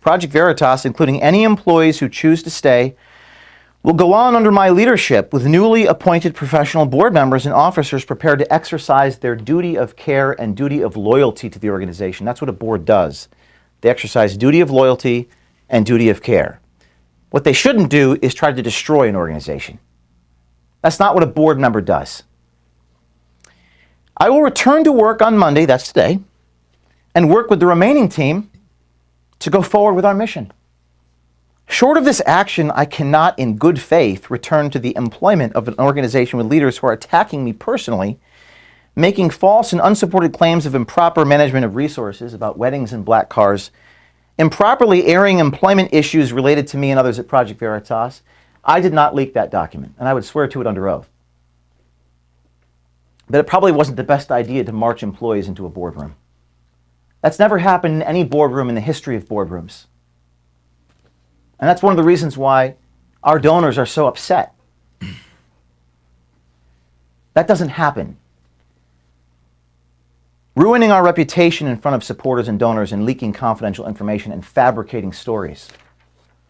Project Veritas, including any employees who choose to stay, will go on under my leadership with newly appointed professional board members and officers prepared to exercise their duty of care and duty of loyalty to the organization. That's what a board does. They exercise duty of loyalty and duty of care. What they shouldn't do is try to destroy an organization. That's not what a board member does. I will return to work on Monday, that's today, and work with the remaining team to go forward with our mission. Short of this action, I cannot in good faith return to the employment of an organization with leaders who are attacking me personally, making false and unsupported claims of improper management of resources about weddings and black cars, improperly airing employment issues related to me and others at Project Veritas. I did not leak that document, and I would swear to it under oath. But it probably wasn't the best idea to march employees into a boardroom. That's never happened in any boardroom in the history of boardrooms. And that's one of the reasons why our donors are so upset. That doesn't happen. Ruining our reputation in front of supporters and donors and leaking confidential information and fabricating stories.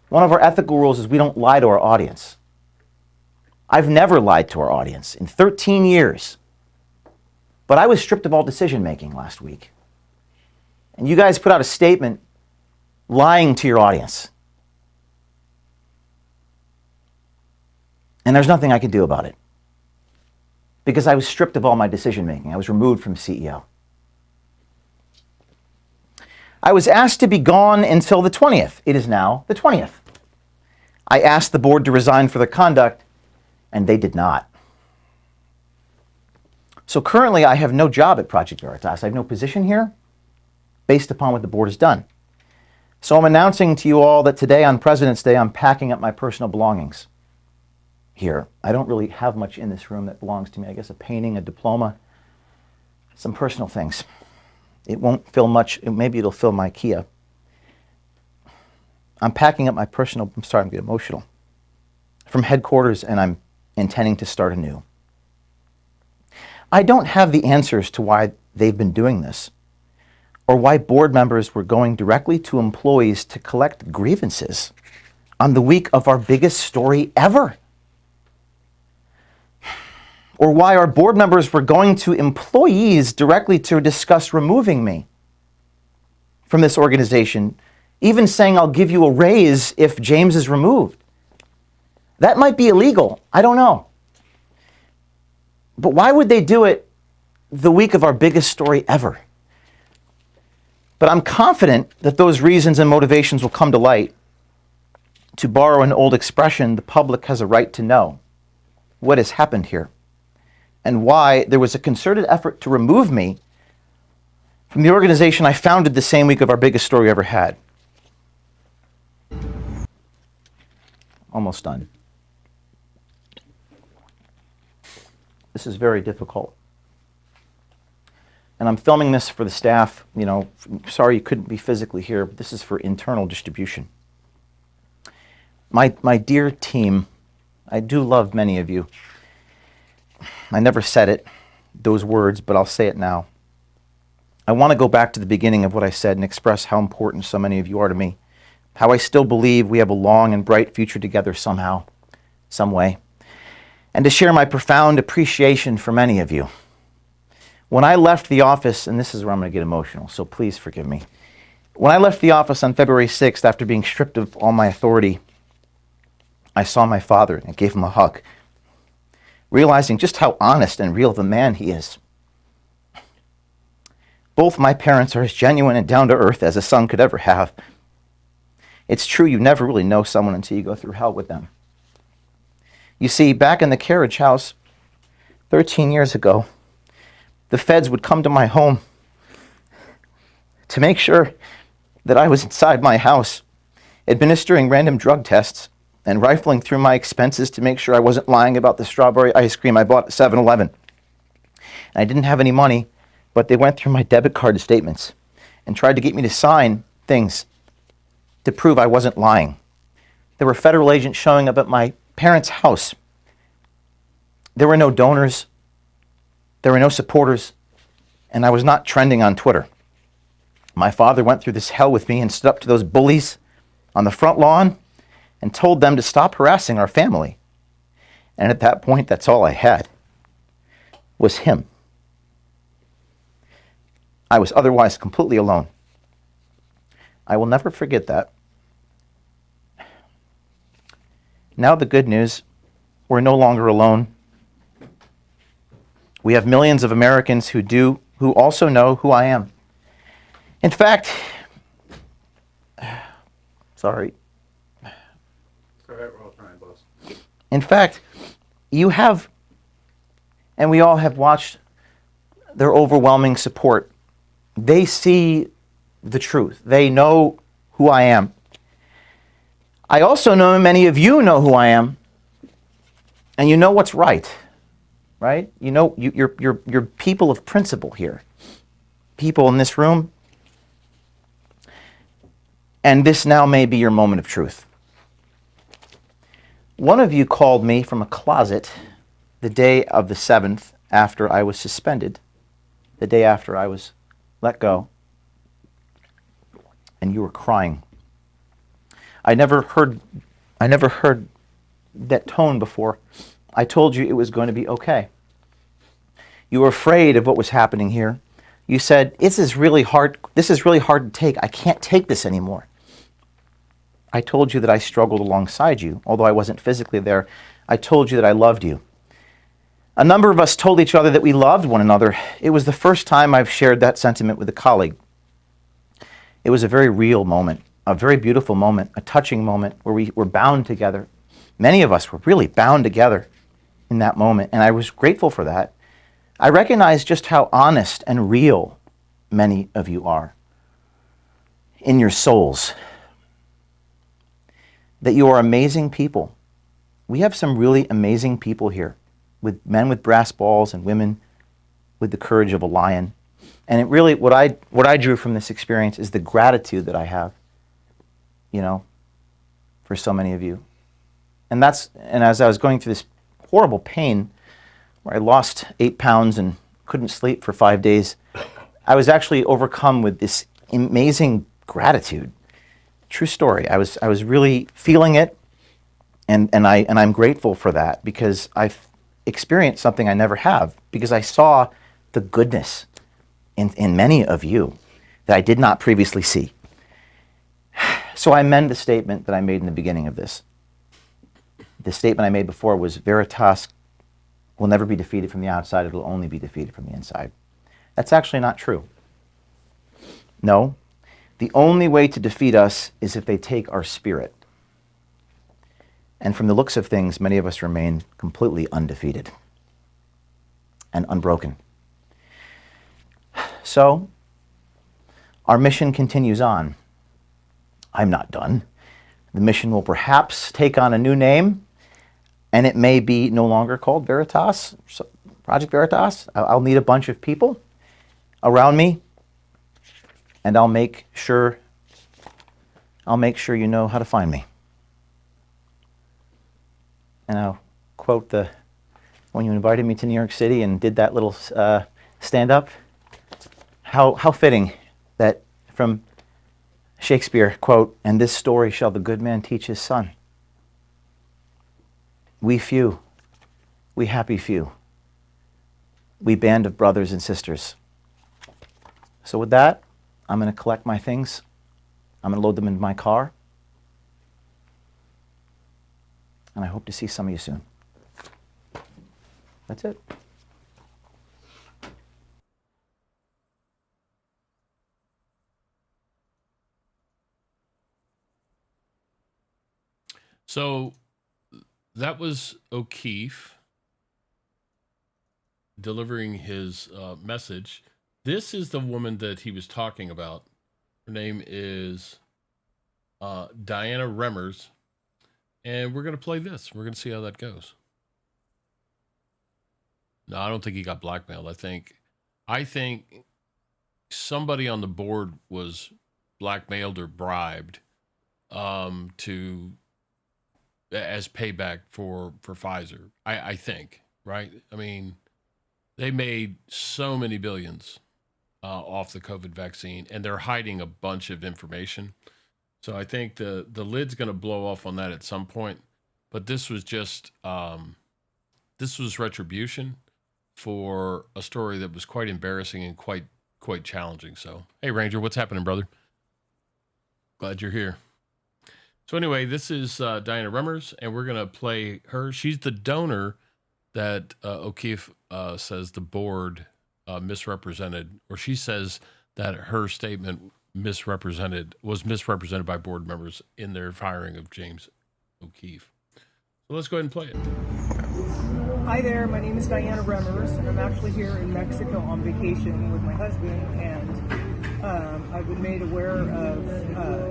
One of our ethical rules is we don't lie to our audience. I've never lied to our audience in 13 years. But I was stripped of all decision-making last week. And you guys put out a statement lying to your audience. And there's nothing I could do about it. Because I was stripped of all my decision-making. I was removed from CEO. I was asked to be gone until the 20th. It is now the 20th. I asked the board to resign for their conduct, and they did not. So currently, I have no job at Project Veritas. I have no position here based upon what the board has done. So I'm announcing to you all that today on President's Day, I'm packing up my personal belongings here. I don't really have much in this room that belongs to me. I guess a painting, a diploma, some personal things. It won't fill much. Maybe it'll fill my Kia. I'm packing up my personal, I'm starting to get emotional, from headquarters, and I'm intending to start anew. I don't have the answers to why they've been doing this, or why board members were going directly to employees to collect grievances on the week of our biggest story ever. Or why our board members were going to employees directly to discuss removing me from this organization, even saying I'll give you a raise if James is removed. That might be illegal. I don't know. But why would they do it the week of our biggest story ever? But I'm confident that those reasons and motivations will come to light. To borrow an old expression, the public has a right to know what has happened here and why there was a concerted effort to remove me from the organization I founded the same week of our biggest story ever had. Almost done. This is very difficult. And I'm filming this for the staff. You know, sorry you couldn't be physically here, but this is for internal distribution. My dear team, I do love many of you. I never said it, those words, but I'll say it now. I want to go back to the beginning of what I said and express how important so many of you are to me. How I still believe we have a long and bright future together somehow, some way. And to share my profound appreciation for many of you. When I left the office, and this is where I'm going to get emotional, so please forgive me. When I left the office on February 6th, after being stripped of all my authority, I saw my father and I gave him a hug, realizing just how honest and real of a man he is. Both my parents are as genuine and down to earth as a son could ever have. It's true, you never really know someone until you go through hell with them. You see, back in the carriage house 13 years ago, the feds would come to my home to make sure that I was inside my house, administering random drug tests and rifling through my expenses to make sure I wasn't lying about the strawberry ice cream I bought at 7-Eleven. I didn't have any money, but they went through my debit card statements and tried to get me to sign things to prove I wasn't lying. There were federal agents showing up at my parents' house. There were no donors. There were no supporters, and I was not trending on Twitter. My father went through this hell with me and stood up to those bullies on the front lawn and told them to stop harassing our family. And at that point, that's all I had, was him. I was otherwise completely alone. I will never forget that. Now the good news, we're no longer alone. We have millions of Americans who also know who I am. In fact, sorry.
All right, we're all trying, boss.
In fact, you have, and we all have watched their overwhelming support. They see the truth. They know who I am. I also know many of you know who I am, and you know what's right. Right? You know, you're people of principle here. People in this room. And this now may be your moment of truth. One of you called me from a closet the day of the 7th after I was suspended, the day after I was let go, and you were crying. I never heard that tone before. I told you it was going to be okay. You were afraid of what was happening here. You said, this is really hard to take. I can't take this anymore. I told you that I struggled alongside you, although I wasn't physically there. I told you that I loved you. A number of us told each other that we loved one another. It was the first time I've shared that sentiment with a colleague. It was a very real moment, a very beautiful moment, a touching moment where we were bound together. Many of us were really bound together in that moment, and I was grateful for that. I recognize just how honest and real many of you are in your souls, that you are amazing people. We have some really amazing people here, with men with brass balls and women with the courage of a lion. And it really, what I drew from this experience is the gratitude that I have, for so many of you. And as I was going through this horrible pain, where I lost 8 pounds and couldn't sleep for 5 days, I was actually overcome with this amazing gratitude. True story. I was really feeling it, and I'm grateful for that, because I've experienced something I never have, because I saw the goodness in many of you that I did not previously see. So I amend the statement that I made in the beginning of this. The statement I made before was, Veritas will never be defeated from the outside, it will only be defeated from the inside. That's actually not true. No, the only way to defeat us is if they take our spirit. And from the looks of things, many of us remain completely undefeated and unbroken. So, our mission continues on. I'm not done. The mission will perhaps take on a new name, and it may be no longer called Veritas, Project Veritas. I'll need a bunch of people around me, and I'll make sure you know how to find me. And I'll quote when you invited me to New York City and did that little stand-up, how fitting that from Shakespeare, quote, "And this story shall the good man teach his son. We few, we happy few, we band of brothers and sisters. So with that, I'm going to collect my things. I'm going to load them into my car. And I hope to see some of you soon. That's it.
So that was O'Keefe delivering his message. This is the woman that he was talking about. Her name is Diana Remmers. And we're going to play this. We're going to see how that goes. No, I don't think he got blackmailed. I think somebody on the board was blackmailed or bribed to as payback for Pfizer. I think, right? I mean, they made so many billions off the COVID vaccine, and they're hiding a bunch of information. So I think the lid's going to blow off on that at some point. But this was just this was retribution for a story that was quite embarrassing and quite challenging. So, hey, Ranger, what's happening, brother? Glad you're here. So anyway, this is Diana Remmers, and we're going to play her. She's the donor that O'Keefe says the board misrepresented, or she says that her statement was misrepresented by board members in their firing of James O'Keefe. So let's go ahead and play it.
Hi there, my name is Diana Remmers, and I'm actually here in Mexico on vacation with my husband, and I've been made aware of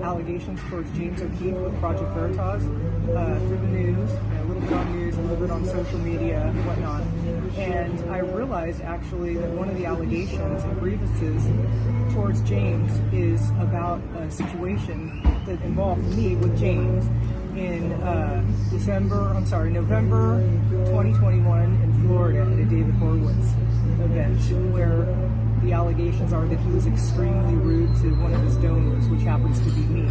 allegations towards James O'Keefe with Project Veritas through the news, a little bit on news, a little bit on social media, and whatnot. And I realized actually that one of the allegations and grievances towards James is about a situation that involved me with James in November 2021 in Florida at a David Horowitz event, where the allegations are that he was extremely rude to one of his donors, which happens to be me,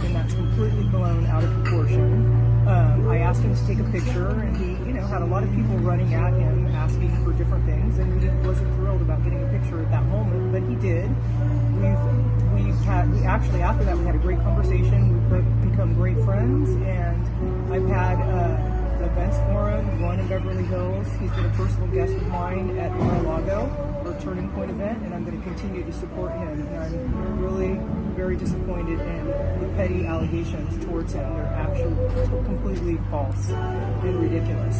and that's completely blown out of proportion. I asked him to take a picture, and he, had a lot of people running at him asking for different things, and he wasn't thrilled about getting a picture at that moment, but he did. We actually after that we had a great conversation. We've become great friends, and I've had events for him, one in Beverly Hills. He's been a personal guest of mine at Mar-a-Lago for a Turning Point event, and I'm going to continue to support him. And I'm really very disappointed in the petty allegations towards him. They're actually completely false and ridiculous.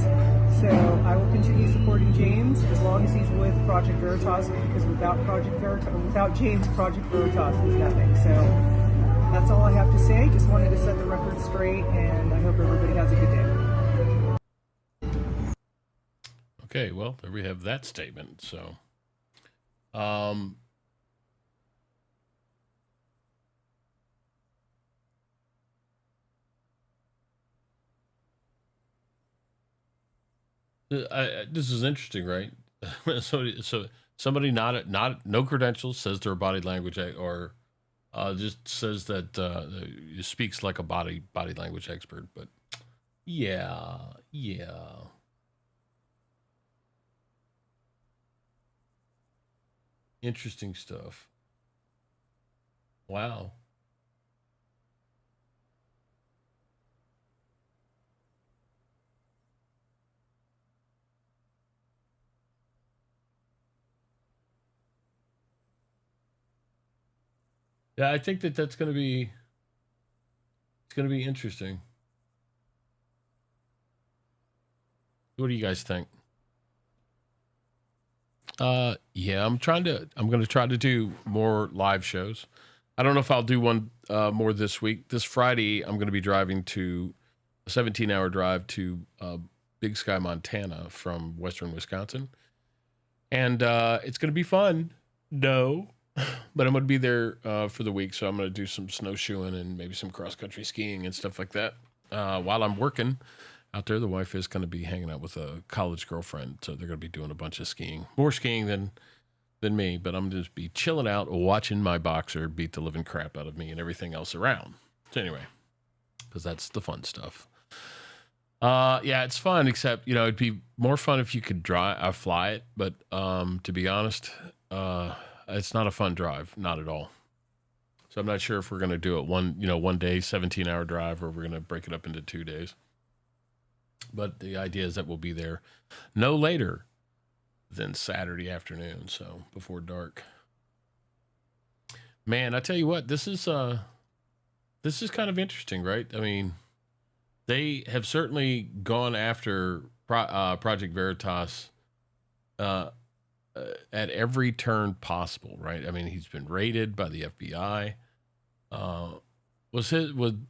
So I will continue supporting James as long as he's with Project Veritas, because without James, Project Veritas is nothing. So that's all I have to say. Just wanted to set the record straight, and I hope everybody has a good day.
Okay, well, there we have that statement. So, this is interesting, right? so somebody not no credentials, says they're a body language or just says that speaks like a body language expert. But yeah. Interesting stuff. Wow. Yeah, I think that's going to be interesting. What do you guys think? Yeah, I'm going to try to do more live shows. I don't know if I'll do one more this week. This Friday, I'm going to be driving to a 17-hour drive to Big Sky, Montana from Western Wisconsin. And it's going to be fun. No, but I'm going to be there for the week. So I'm going to do some snowshoeing and maybe some cross-country skiing and stuff like that while I'm working. Out there, the wife is going to be hanging out with a college girlfriend, so they're going to be doing a bunch of skiing. More skiing than me, but I'm going to just be chilling out, watching my boxer beat the living crap out of me and everything else around. So anyway, because that's the fun stuff. Yeah, it's fun, except, it'd be more fun if you could fly it. But to be honest, it's not a fun drive, not at all. So I'm not sure if we're going to do it one day, 17-hour drive, or we're going to break it up into 2 days. But the idea is that we'll be there no later than Saturday afternoon, so before dark. Man, I tell you what, this is kind of interesting, right? I mean, they have certainly gone after Project Veritas at every turn possible, right? I mean, he's been raided by the FBI.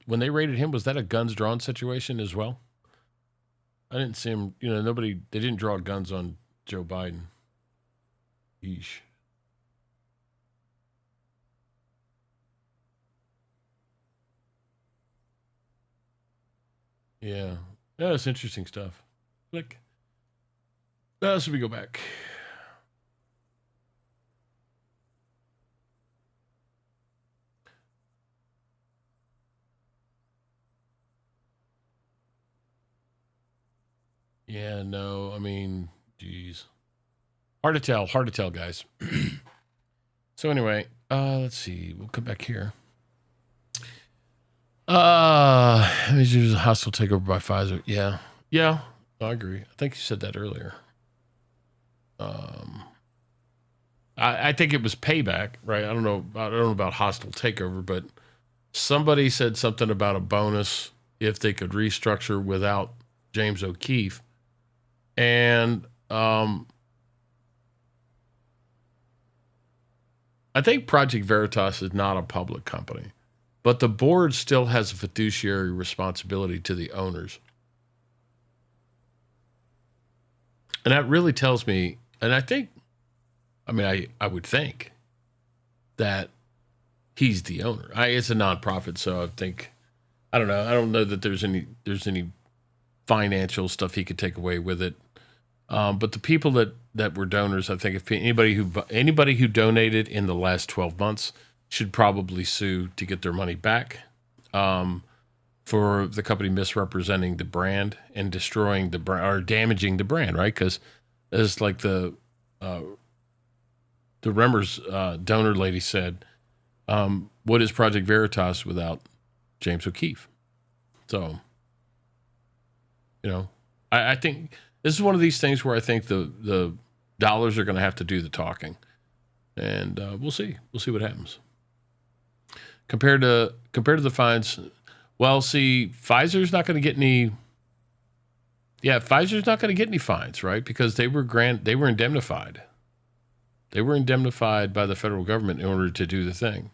When they raided him, was that a guns drawn situation as well? I didn't see him. They didn't draw guns on Joe Biden. Yeesh. Yeah, that's interesting stuff. Like, so we go back. Yeah, no, I mean, geez. Hard to tell, guys. So anyway, let's see. We'll come back here. There's a hostile takeover by Pfizer. Yeah, I agree. I think you said that earlier. I think it was payback, right? I don't know about hostile takeover, but somebody said something about a bonus if they could restructure without James O'Keefe. And I think Project Veritas is not a public company, but the board still has a fiduciary responsibility to the owners. And that really tells me, and I would think that he's the owner. It's a nonprofit, so I don't know. I don't know that there's any financial stuff he could take away with it. But the people that were donors, I think if anybody who donated in the last 12 months should probably sue to get their money back for the company misrepresenting the brand and destroying the brand or damaging the brand, right? Because it's like the Remmers donor lady said, what is Project Veritas without James O'Keefe? So, I think this is one of these things where I think the dollars are going to have to do the talking, and we'll see. We'll see what happens. Compared to the fines, well, see, Pfizer's not going to get any. Yeah, Pfizer's not going to get any fines, right? Because they were indemnified. They were indemnified by the federal government in order to do the thing,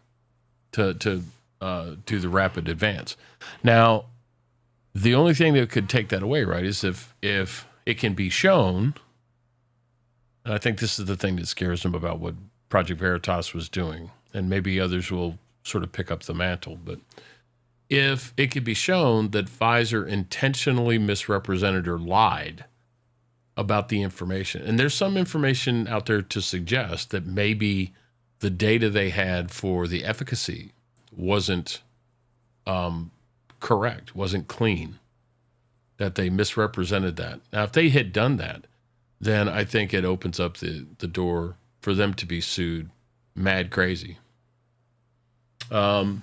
to do the rapid advance. Now, the only thing that could take that away, right, is if it can be shown, and I think this is the thing that scares them about what Project Veritas was doing, and maybe others will sort of pick up the mantle, but if it could be shown that Pfizer intentionally misrepresented or lied about the information, and there's some information out there to suggest that maybe the data they had for the efficacy wasn't correct, wasn't clean, that they misrepresented that. Now, if they had done that, then I think it opens up the door for them to be sued mad crazy. You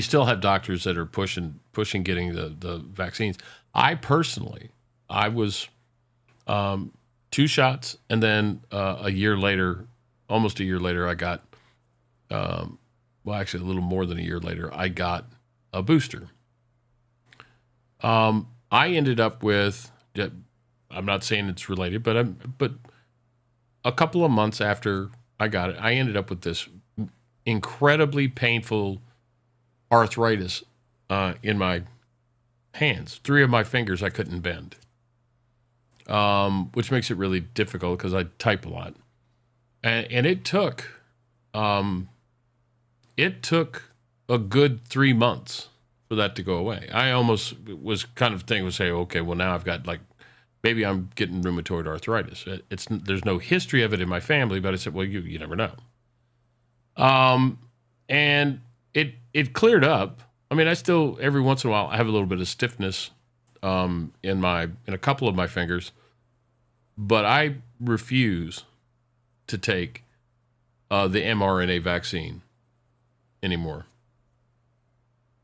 still have doctors that are pushing getting the vaccines. I personally, I was 2 shots, and then a year later, almost a year later, I got, actually a little more than a year later, I got a booster. I ended up with, I'm not saying it's related, but a couple of months after I got it, I ended up with this incredibly painful arthritis in my hands. 3 of my fingers I couldn't bend, which makes it really difficult because I type a lot. And it took a good 3 months for that to go away. I almost was kind of thinking, say, okay, well, now I've got maybe I'm getting rheumatoid arthritis. There's no history of it in my family, but I said, well, you never know. And it cleared up, I mean, I still every once in a while I have a little bit of stiffness in a couple of my fingers, but I refuse to take the mRNA vaccine anymore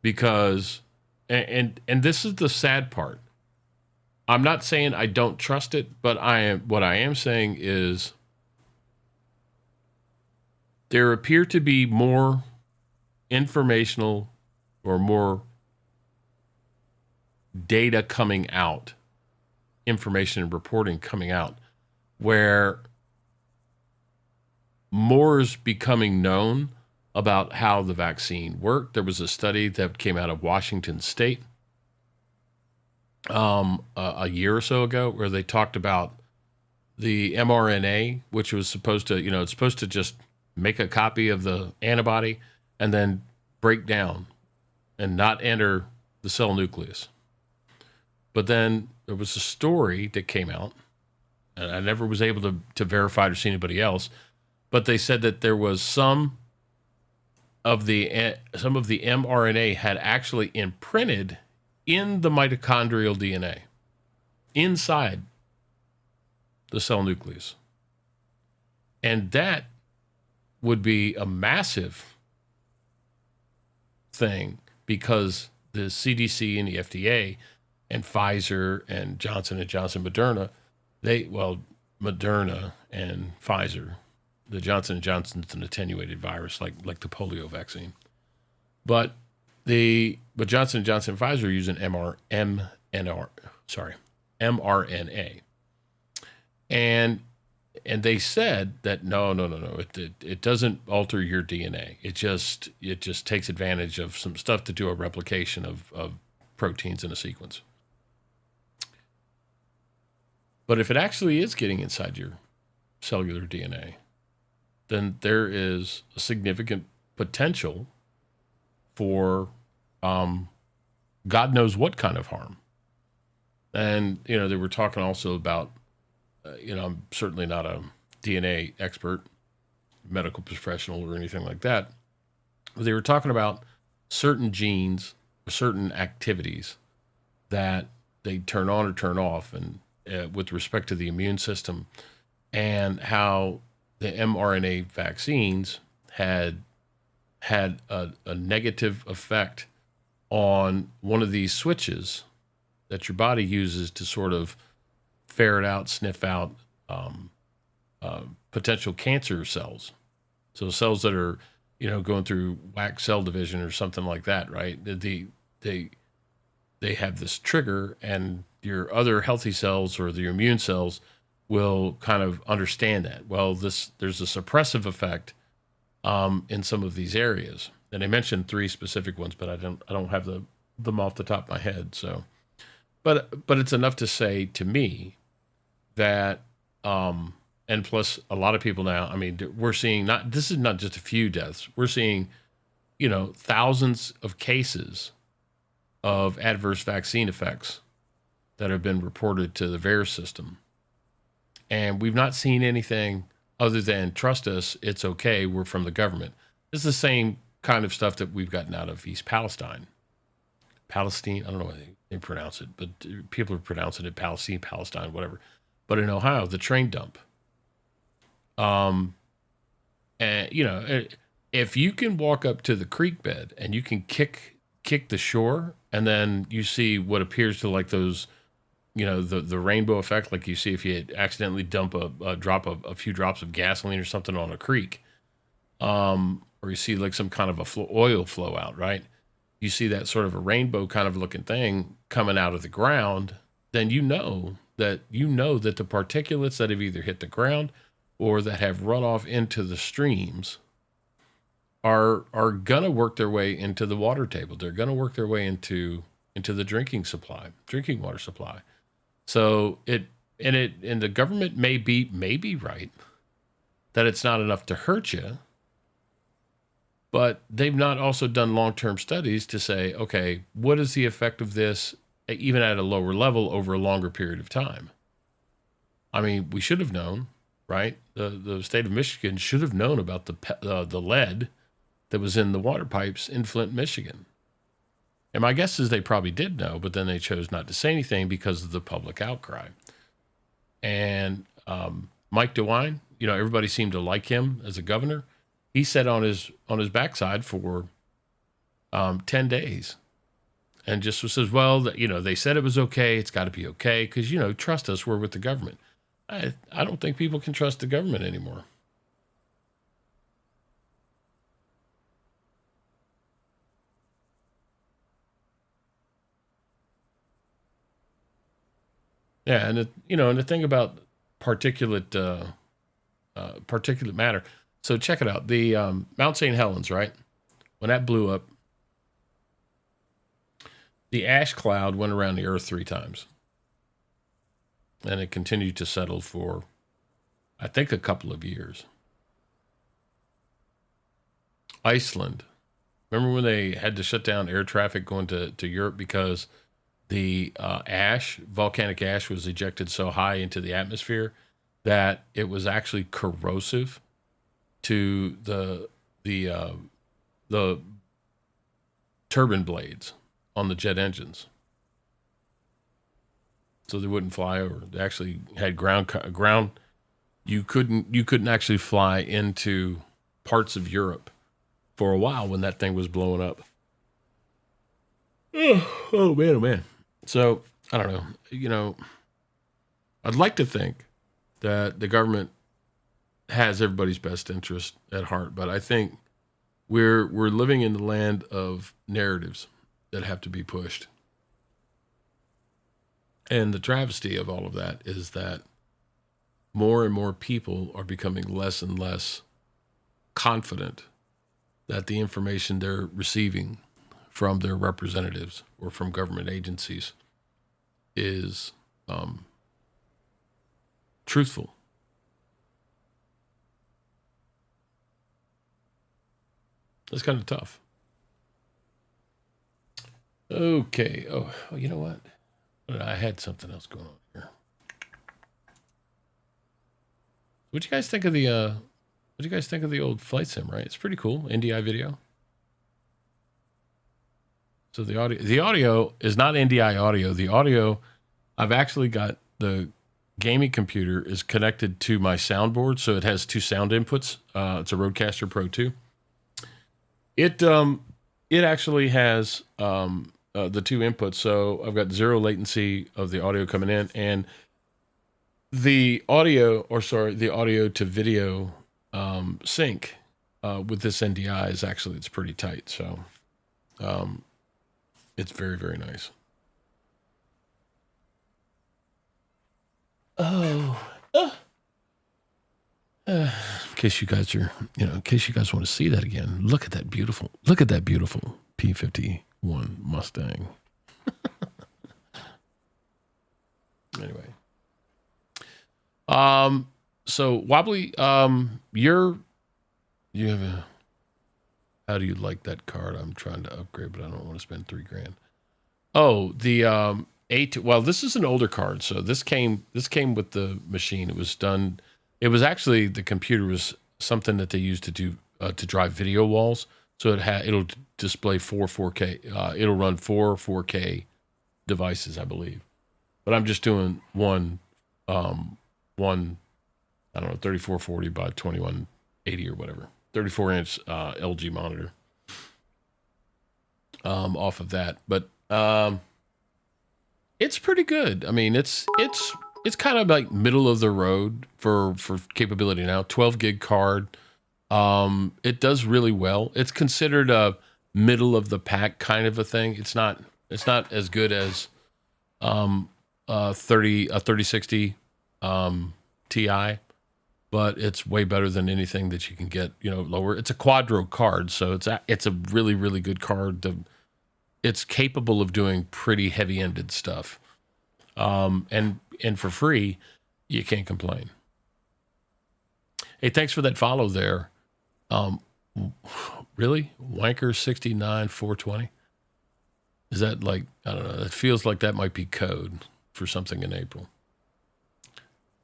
because, and this is the sad part. I'm not saying I don't trust it, but what I am saying is there appear to be more informational or more data coming out, information and reporting coming out, where more is becoming known about how the vaccine worked. There was a study that came out of Washington State a year or so ago where they talked about the mRNA, which was supposed to, it's supposed to just make a copy of the antibody and then break down and not enter the cell nucleus. But then there was a story that came out, and I never was able to verify it or see anybody else, but they said that there was some of the mRNA had actually imprinted in the mitochondrial DNA inside the cell nucleus. And that would be a massive thing because the CDC and the FDA and Pfizer and Johnson & Johnson, Moderna, Moderna and Pfizer, the Johnson & Johnson's an attenuated virus like the polio vaccine. But Johnson & Johnson and Pfizer are using mRNA. And they said that no, it doesn't alter your DNA. It just takes advantage of some stuff to do a replication of proteins in a sequence. But if it actually is getting inside your cellular DNA, then there is a significant potential for God knows what kind of harm. And, they were talking also about, I'm certainly not a DNA expert, medical professional or anything like that. But they were talking about certain genes, certain activities that they turn on or turn off and with respect to the immune system, and how the mRNA vaccines had a negative effect on one of these switches that your body uses to sort of ferret out, sniff out potential cancer cells. So cells that are, going through wax cell division or something like that, right? They have this trigger, and your other healthy cells or your immune cells will kind of understand that. Well, there's a suppressive effect in some of these areas. And I mentioned 3 specific ones, but I don't have them off the top of my head. So, but it's enough to say to me that, and plus a lot of people now, I mean, we're seeing this is not just a few deaths. We're seeing, thousands of cases of adverse vaccine effects that have been reported to the VAERS system. And we've not seen anything other than trust us, it's okay, we're from the government. It's the same kind of stuff that we've gotten out of East Palestine. Palestine, I don't know how they pronounce it, but people are pronouncing it Palestine, whatever. But in Ohio, the train dump. And, if you can walk up to the creek bed and you can kick the shore, and then you see what appears to like those, the rainbow effect, like you see if you accidentally dump a few drops of gasoline or something on a creek, or you see like some kind of oil flow out, right? You see that sort of a rainbow kind of looking thing coming out of the ground, then you know that the particulates that have either hit the ground or that have run off into the streams are gonna work their way into the water table. They're gonna work their way into the drinking water supply. So the government may be right that it's not enough to hurt you, but they've not also done long-term studies to say, okay, what is the effect of this even at a lower level over a longer period of time? I mean, we should have known, right? The state of Michigan should have known about the lead that was in the water pipes in Flint, Michigan. And my guess is they probably did know, but then they chose not to say anything because of the public outcry. And Mike DeWine, everybody seemed to like him as a governor. He sat on his backside for 10 days and just says, well, they said it was okay. It's got to be okay because, trust us, we're with the government. I don't think people can trust the government anymore. Yeah, and the thing about particulate matter. So check it out. The Mount St. Helens, right? When that blew up, the ash cloud went around the Earth 3 times, and it continued to settle for, I think, a couple of years. Iceland. Remember when they had to shut down air traffic going to Europe because the volcanic ash was ejected so high into the atmosphere that it was actually corrosive to the turbine blades on the jet engines, so they wouldn't fly over. They actually had ground. You couldn't actually fly into parts of Europe for a while when that thing was blowing up. Oh man, oh man. So I don't know. I'd like to think that the government has everybody's best interest at heart, but I think we're living in the land of narratives that have to be pushed. And the travesty of all of that is that more and more people are becoming less and less confident that the information they're receiving from their representatives or from government agencies is truthful. That's kind of tough. Okay. Oh, you know what? I had something else going on here. What'd you guys think of the old flight sim, right? It's pretty cool. NDI video. So the audio is not NDI audio. The audio, I've actually got the gaming computer is connected to my soundboard, so it has 2 sound inputs. It's a Rodecaster Pro 2. It actually has the 2 inputs, so I've got 0 latency of the audio coming in, and the audio to video sync with this NDI is actually, it's pretty tight. So it's very, very nice. In case you guys want to see that again, look at that beautiful P51 Mustang. Anyway. So Wobbly, you have a, how do you like that card? I'm trying to upgrade, but I don't want to spend $3,000. Oh, the, well, this is an older card. So this came with the machine. It was done. It was actually, the computer was something that they used to do, to drive video walls. So it'll display 4K. It'll run 4K devices, I believe. But I'm just doing one, I don't know, 3440 by 2180 or whatever, 34-inch LG monitor off of that. But it's pretty good. I mean, it's kind of like middle of the road for capability now. 12 gig card. It does really well. It's considered a middle of the pack kind of a thing. It's not as good as 3060 Ti, but it's way better than anything that you can get, lower. It's a Quadro card, so it's a really, really good card. It's capable of doing pretty heavy-ended stuff. And for free, you can't complain. Hey, thanks for that follow there. Really? Wanker 69 420? Is that like, I don't know, it feels like that might be code for something in April.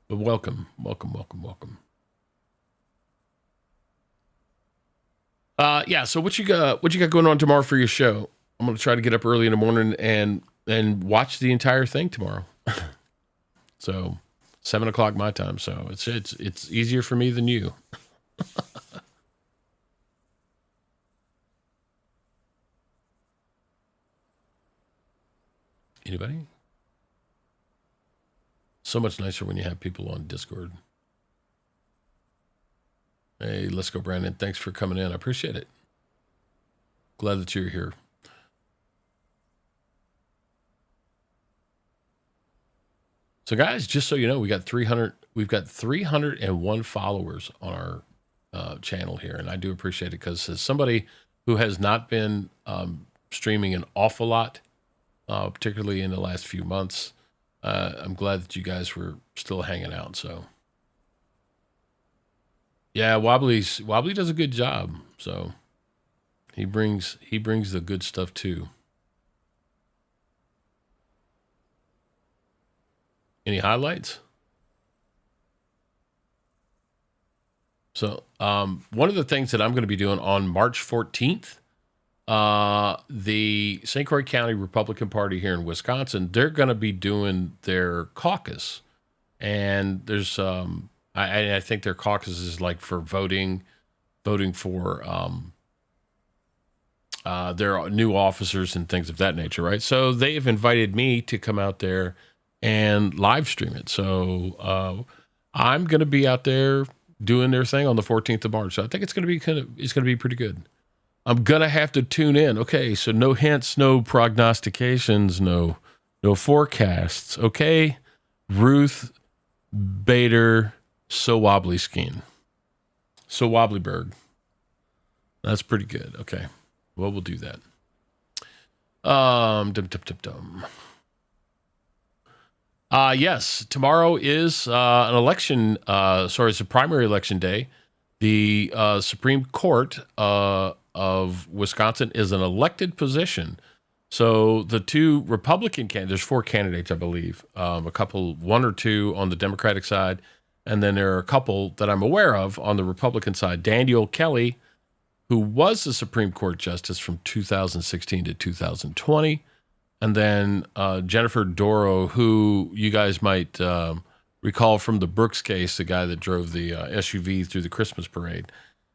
But welcome. Yeah, so what you got going on tomorrow for your show? I'm going to try to get up early in the morning and watch the entire thing tomorrow. So 7:00 my time. So it's easier for me than you. Anybody? So much nicer when you have people on Discord. Hey, let's go, Brandon. Thanks for coming in. I appreciate it. Glad that you're here. So, guys, just so you know, we've got 301 followers on our channel here, and I do appreciate it because as somebody who has not been streaming an awful lot, particularly in the last few months, I'm glad that you guys were still hanging out. So, yeah, Wobbly does a good job. So he brings the good stuff too. Any highlights? So one of the things that I'm going to be doing on March 14th, the St. Croix County Republican Party here in Wisconsin, they're going to be doing their caucus. And there's, I think their caucus is like for voting for their new officers and things of that nature, right? So they've invited me to come out there and live stream it. So I'm going to be out there doing their thing on the 14th of March. So I think it's going to be pretty good. I'm going to have to tune in. Okay, so no hints, no prognostications, no forecasts. Okay, Ruth Bader Wobblyberg. That's pretty good. Okay, well, we'll do that. Yes, tomorrow is an election. It's a primary election day. The Supreme Court of Wisconsin is an elected position. So the two Republican candidates, there's 4 candidates, I believe, one or two on the Democratic side, and then there are a couple that I'm aware of on the Republican side. Daniel Kelly, who was the Supreme Court justice from 2016 to 2020. And then Jennifer Doro, who you guys might recall from the Brooks case, the guy that drove the SUV through the Christmas parade.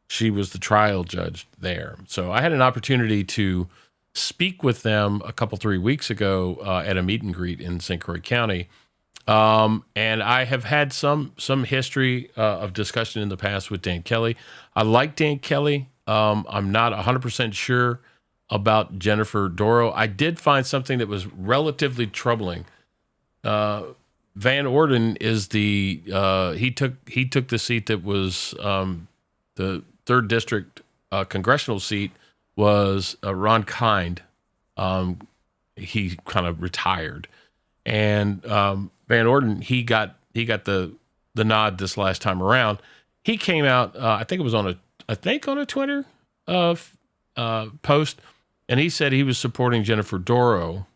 She was the trial judge there. So I had an opportunity to speak with them 3 weeks ago at a meet and greet in St. Croix County. And I have had some history of discussion in the past with Dan Kelly. I like Dan Kelly. I'm not 100% sure about Jennifer Doro. I did find something that was relatively troubling. Van Orden is he took the seat that was the 3rd district congressional seat was Ron Kind. He kind of retired, and Van Orden he got the nod this last time around. He came out. I think it was on a Twitter post. And he said he was supporting Jennifer Doro.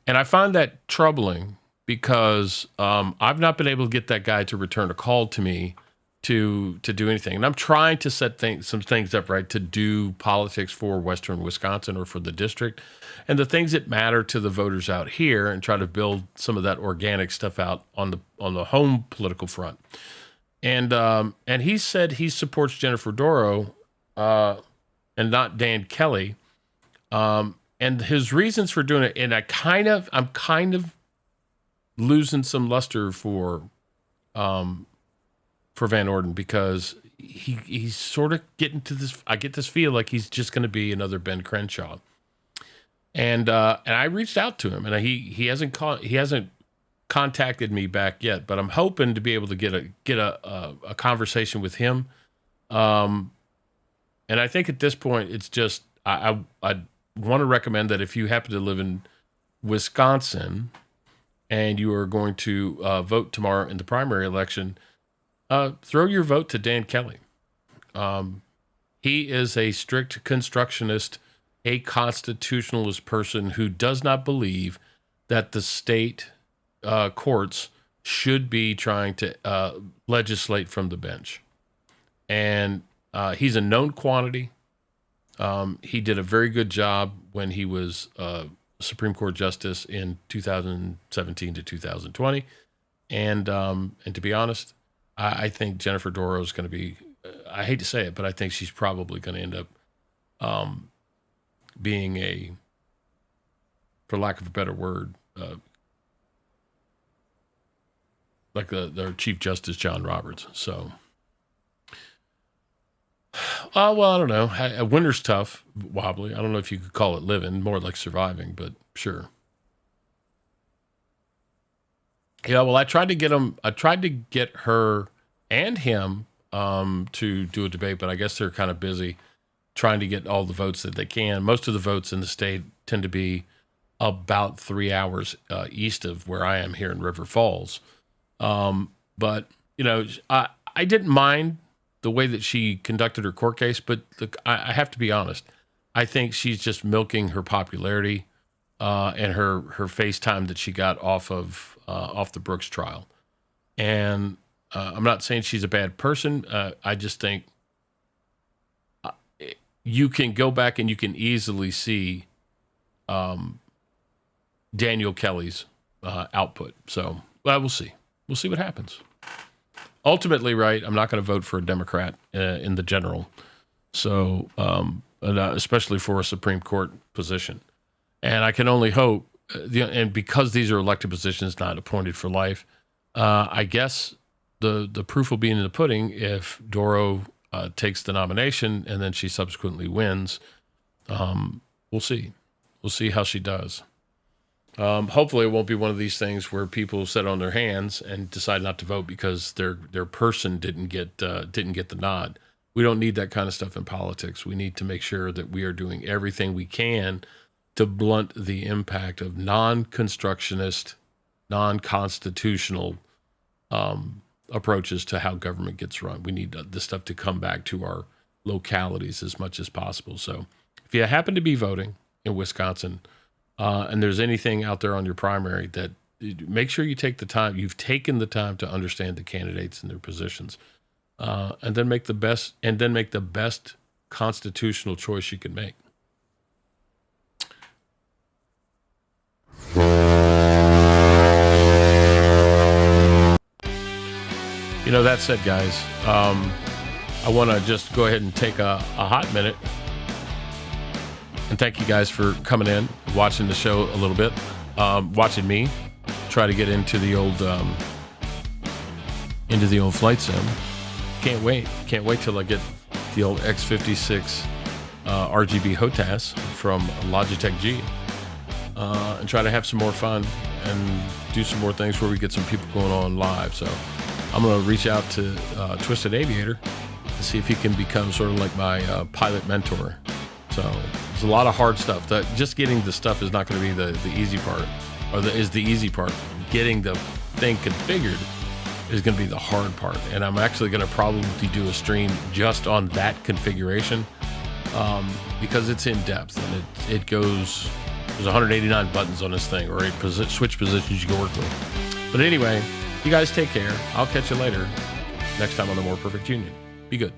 And I find that troubling because I've not been able to get that guy to return a call to me to do anything. And I'm trying to set some things up, right, to do politics for Western Wisconsin or for the district and the things that matter to the voters out here and try to build some of that organic stuff out on the home political front. And he said he supports Jennifer Doro and not Dan Kelly. And his reasons for doing it, and I'm kind of losing some luster for Van Orden because he's sort of getting to this. I get this feel like he's just going to be another Ben Crenshaw. And I reached out to him, and he hasn't contacted me back yet. But I'm hoping to be able to get a conversation with him. And I think at this point, it's just I want to recommend that if you happen to live in Wisconsin and you are going to vote tomorrow in the primary election, throw your vote to Dan Kelly. He is a strict constructionist, a constitutionalist person who does not believe that the state courts should be trying to legislate from the bench. And he's a known quantity. He did a very good job when he was Supreme Court Justice in 2017 to 2020. And to be honest, I think Jennifer Doro is going to be, I hate to say it, but I think she's probably going to end up being a, for lack of a better word, like their Chief Justice John Roberts. So, well, I don't know. Winter's tough, wobbly. I don't know if you could call it living, more like surviving, but sure. Yeah, well, I tried to get her and him to do a debate, but I guess they're kind of busy trying to get all the votes that they can. Most of the votes in the state tend to be about 3 hours east of where I am here in River Falls. But, you know, I didn't mind the way that she conducted her court case, but I have to be honest. I think she's just milking her popularity and her face time that she got off the Brooks trial. And I'm not saying she's a bad person. I just think you can go back and you can easily see Daniel Kelly's output. So, well, we'll see. We'll see what happens. Ultimately, right, I'm not going to vote for a Democrat in the general. So, especially for a Supreme Court position. And I can only hope, and because these are elected positions, not appointed for life, I guess the proof will be in the pudding if Doro takes the nomination and then she subsequently wins. We'll see. We'll see how she does. Hopefully, it won't be one of these things where people sit on their hands and decide not to vote because their person didn't get the nod. We don't need that kind of stuff in politics. We need to make sure that we are doing everything we can to blunt the impact of non-constructionist, non-constitutional approaches to how government gets run. We need this stuff to come back to our localities as much as possible. So if you happen to be voting in Wisconsin and there's anything out there on your primary, that make sure you take the time. You've taken the time to understand the candidates and their positions, and then make the best constitutional choice you can make. You know, that said, guys, I want to just go ahead and take a hot minute and thank you guys for coming in, watching the show a little bit, watching me try to get into the old flight sim. Can't wait till I get the old X56 RGB HOTAS from Logitech G and try to have some more fun and do some more things where we get some people going on live. So I'm going to reach out to Twisted Aviator to see if he can become sort of like my pilot mentor. So there's a lot of hard stuff. Just getting the stuff is not going to be the easy part, is the easy part. Getting the thing configured is going to be the hard part. And I'm actually going to probably do a stream just on that configuration because it's in depth and it goes. There's 189 buttons on this thing, or 8 switch positions you can work with. But anyway, you guys take care. I'll catch you later next time on The More Perfect Union. Be good.